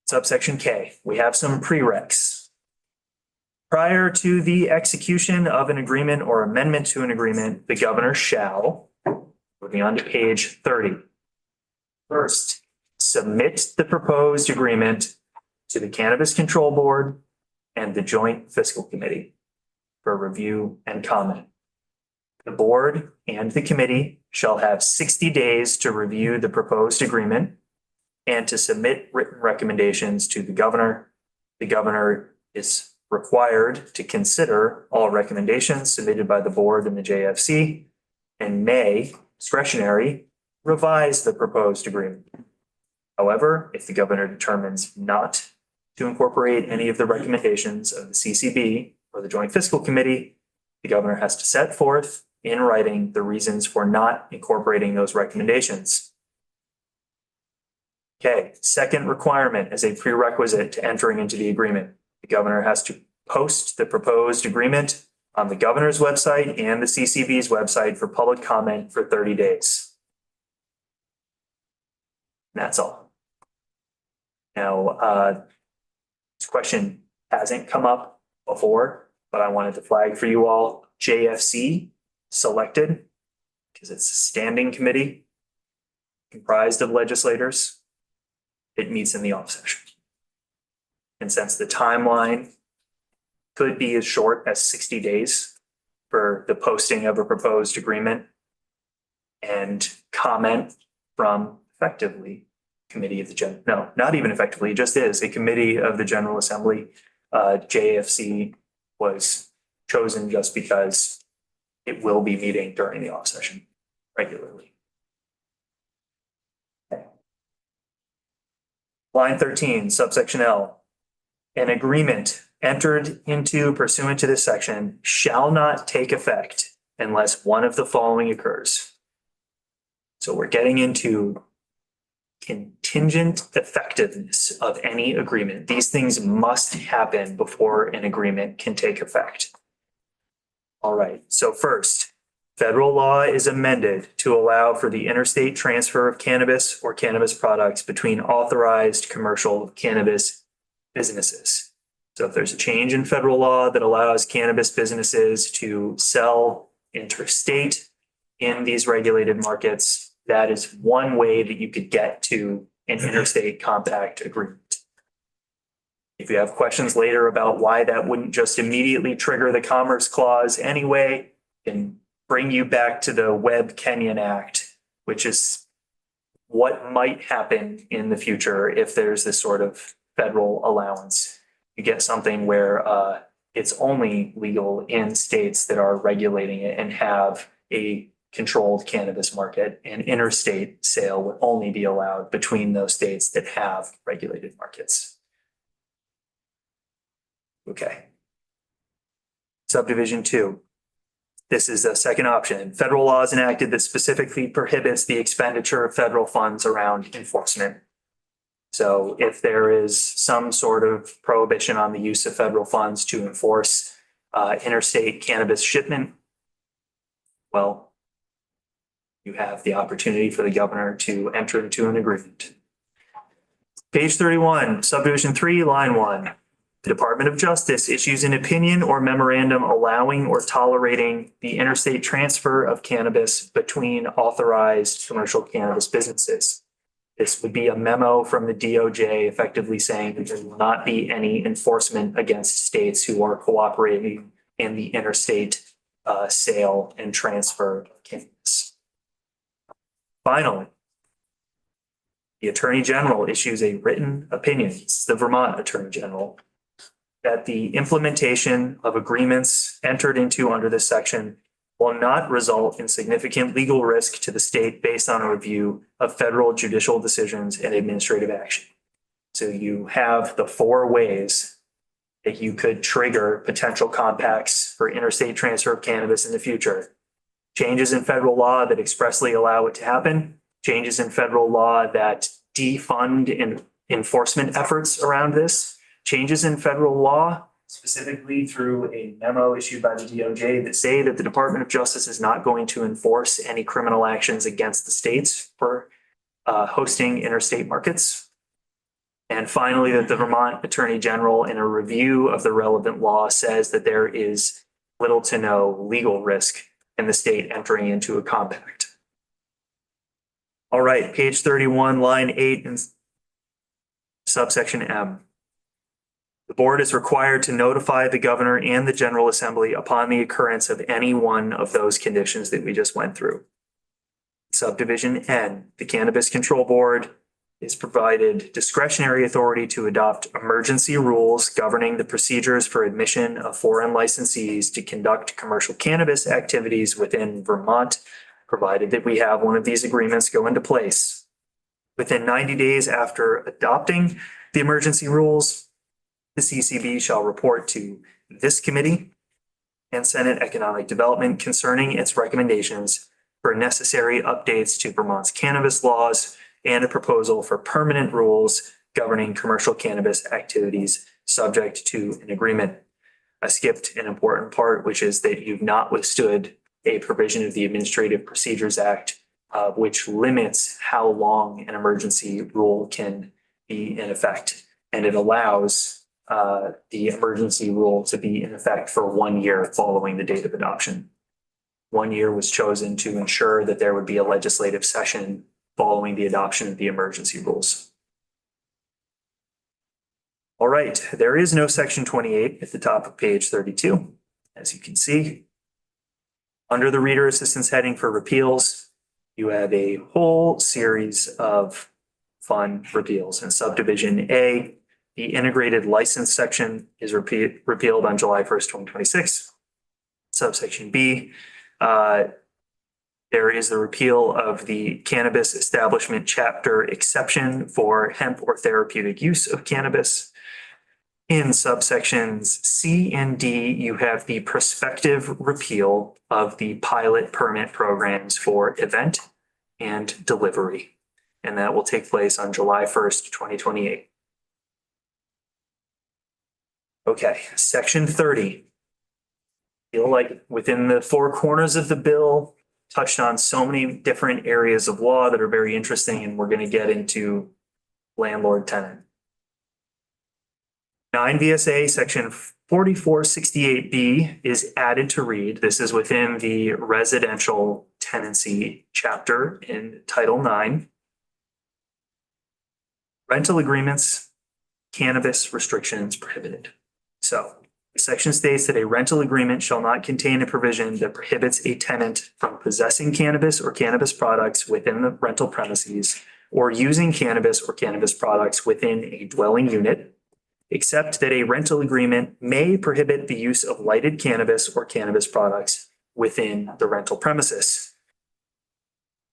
Subsection K, we have some prereqs. Prior to the execution of an agreement or amendment to an agreement, the governor shall, moving on to page 30. First, submit the proposed agreement to the Cannabis Control Board and the Joint Fiscal Committee for review and comment. The board and the committee shall have 60 days to review the proposed agreement and to submit written recommendations to the governor. The governor is required to consider all recommendations submitted by the board and the JFC, and may, discretionary, revise the proposed agreement. However, if the governor determines not to incorporate any of the recommendations of the CCB or the Joint Fiscal Committee, the governor has to set forth in writing the reasons for not incorporating those recommendations. Okay, second requirement as a prerequisite to entering into the agreement. The governor has to post the proposed agreement on the governor's website and the CCB's website for public comment for 30 days. And that's all. Now, this question hasn't come up before, but I wanted to flag for you all. JFC selected, because it's a standing committee comprised of legislators. It meets in the off session. And since the timeline could be as short as 60 days for the posting of a proposed agreement and comment from effectively committee of the no, not even effectively, it just is a committee of the General Assembly. JFC was chosen just because it will be meeting during the off session regularly. Okay. Line 13, subsection L. An agreement entered into pursuant to this section shall not take effect unless one of the following occurs. So we're getting into contingent effectiveness of any agreement. These things must happen before an agreement can take effect. All right, so first, federal law is amended to allow for the interstate transfer of cannabis or cannabis products between authorized commercial cannabis businesses. So if there's a change in federal law that allows cannabis businesses to sell interstate in these regulated markets, that is one way that you could get to an interstate compact agreement. If you have questions later about why that wouldn't just immediately trigger the Commerce Clause anyway, can bring you back to the Webb-Kenyon Act, which is what might happen in the future if there's this sort of federal allowance. You get something where it's only legal in states that are regulating it and have a controlled cannabis market, and interstate sale would only be allowed between those states that have regulated markets. Okay. Subdivision 2. This is a second option. Federal law is enacted that specifically prohibits the expenditure of federal funds around enforcement. So if there is some sort of prohibition on the use of federal funds to enforce interstate cannabis shipment, well, you have the opportunity for the governor to enter into an agreement. Page 31, subdivision 3, line 1. The Department of Justice issues an opinion or memorandum allowing or tolerating the interstate transfer of cannabis between authorized commercial cannabis businesses. This would be a memo from the DOJ effectively saying that there will not be any enforcement against states who are cooperating in the interstate sale and transfer of cannabis. Finally, the Attorney General issues a written opinion, this is the Vermont Attorney General, that the implementation of agreements entered into under this section will not result in significant legal risk to the state based on a review of federal judicial decisions and administrative action. So you have the 4 ways that you could trigger potential compacts for interstate transfer of cannabis in the future. Changes in federal law that expressly allow it to happen, changes in federal law that defund enforcement efforts around this, changes in federal law, specifically through a memo issued by the DOJ that say that the Department of Justice is not going to enforce any criminal actions against the states for hosting interstate markets. And finally, that the Vermont Attorney General, in a review of the relevant law, says that there is little to no legal risk in the state entering into a compact. All right, page 31, line 8 and subsection M. The board is required to notify the governor and the General Assembly upon the occurrence of any one of those conditions that we just went through. Subdivision N, the Cannabis Control Board is provided discretionary authority to adopt emergency rules governing the procedures for admission of foreign licensees to conduct commercial cannabis activities within Vermont, provided that we have one of these agreements go into place. Within 90 days after adopting the emergency rules, the CCB shall report to this committee and Senate Economic Development concerning its recommendations for necessary updates to Vermont's cannabis laws and a proposal for permanent rules governing commercial cannabis activities subject to an agreement. I skipped an important part, which is that you've not withstood a provision of the Administrative Procedures Act, which limits how long an emergency rule can be in effect. And it allows the emergency rule to be in effect for 1 year following the date of adoption. 1 year was chosen to ensure that there would be a legislative session following the adoption of the emergency rules. All right, there is no section 28 at the top of page 32, as you can see. Under the reader assistance heading for repeals, you have a whole series of fun repeals. In subdivision A, the integrated license section is repealed on July 1st, 2026. Subsection B, there is the repeal of the cannabis establishment chapter exception for hemp or therapeutic use of cannabis. In subsections C and D, you have the prospective repeal of the pilot permit programs for event and delivery. And that will take place on July 1st, 2028. Okay, section 30. Feel like within the four corners of the bill, touched on so many different areas of law that are very interesting, and we're going to get into landlord tenant. 9 VSA section 4468B is added to read. This is within the residential tenancy chapter in Title IX. Rental agreements, cannabis restrictions prohibited. So the section states that a rental agreement shall not contain a provision that prohibits a tenant from possessing cannabis or cannabis products within the rental premises or using cannabis or cannabis products within a dwelling unit, except that a rental agreement may prohibit the use of lighted cannabis or cannabis products within the rental premises.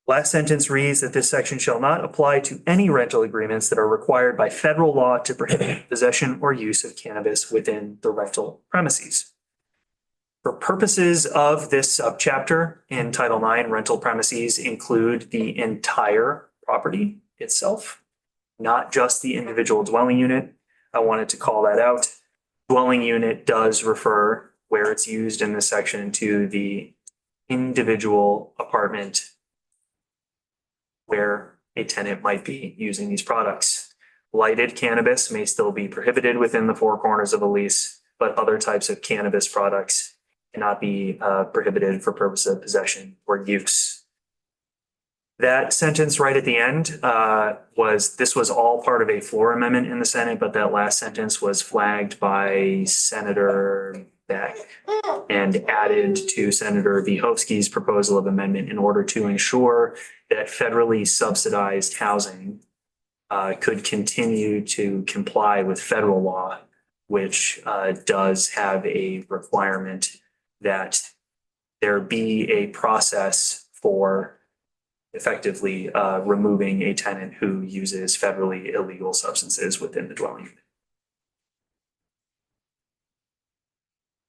Last sentence reads that this section shall not apply to any rental agreements that are required by federal law to prohibit possession or use of cannabis within the rental premises. For purposes of this subchapter in Title IX, rental premises include the entire property itself, not just the individual dwelling unit. I wanted to call that out. Dwelling unit does refer, where it's used in this section, to the individual apartment where a tenant might be using these products. Lighted cannabis may still be prohibited within the four corners of a lease, but other types of cannabis products cannot be prohibited for purpose of possession or use. That sentence right at the end this was all part of a floor amendment in the Senate, but that last sentence was flagged by Senator Beck and added to Senator Vyhovsky's proposal of amendment in order to ensure that federally subsidized housing could continue to comply with federal law, which does have a requirement that there be a process for effectively removing a tenant who uses federally illegal substances within the dwelling unit.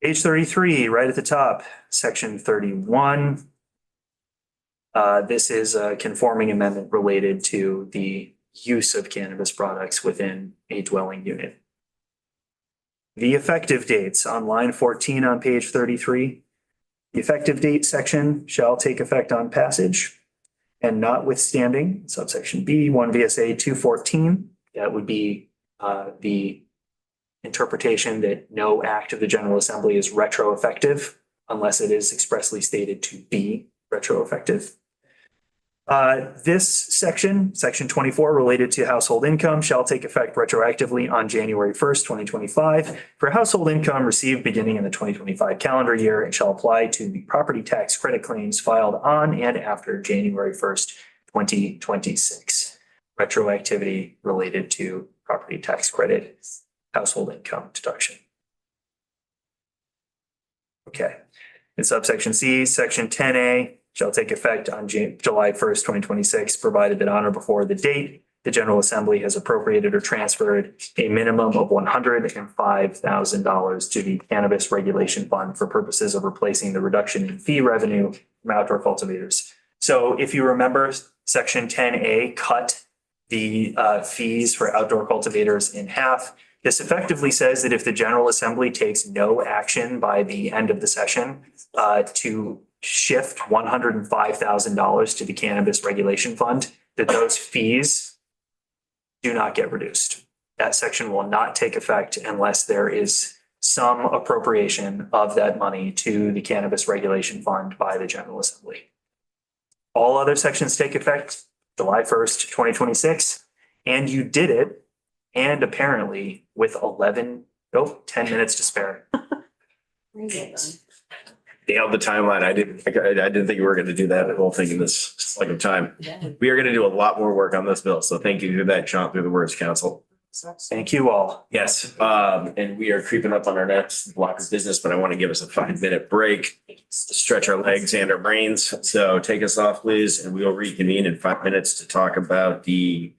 Page 33, right at the top, section 31. This is a conforming amendment related to the use of cannabis products within a dwelling unit. The effective dates on line 14 on page 33. The effective date section shall take effect on passage and notwithstanding subsection B, 1 VSA 214. That would be the interpretation that no act of the General Assembly is retroeffective unless it is expressly stated to be retroeffective. This section, section 24, related to household income, shall take effect retroactively on January 1st, 2025 for household income received beginning in the 2025 calendar year and shall apply to the property tax credit claims filed on and after January 1st, 2026. retroactivity related to property tax credit, household income deduction. Okay. In subsection C, section 10A shall take effect on July 1st, 2026, provided that on or before the date the General Assembly has appropriated or transferred a minimum of $105,000 to the Cannabis Regulation Fund for purposes of replacing the reduction in fee revenue from outdoor cultivators. So if you remember, section 10A cut the fees for outdoor cultivators in half. This effectively says that if the General Assembly takes no action by the end of the session to shift $105,000 to the Cannabis Regulation Fund, that those fees do not get reduced. That section will not take effect unless there is some appropriation of that money to the Cannabis Regulation Fund by the General Assembly. All other sections take effect July 1st, 2026, and you did it, and apparently with 10 minutes to spare. Nailed the timeline. I didn't think we were going to do that whole thing in this slug of time. We are going to do a lot more work on this bill. So thank you for that, Sean, through the words, council. Thank you all. Yes, and we are creeping up on our next block of business, but I want to give us a 5-minute break, stretch our legs and our brains. So take us off, please, and we will reconvene in 5 minutes to talk about the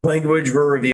language we're reviewing.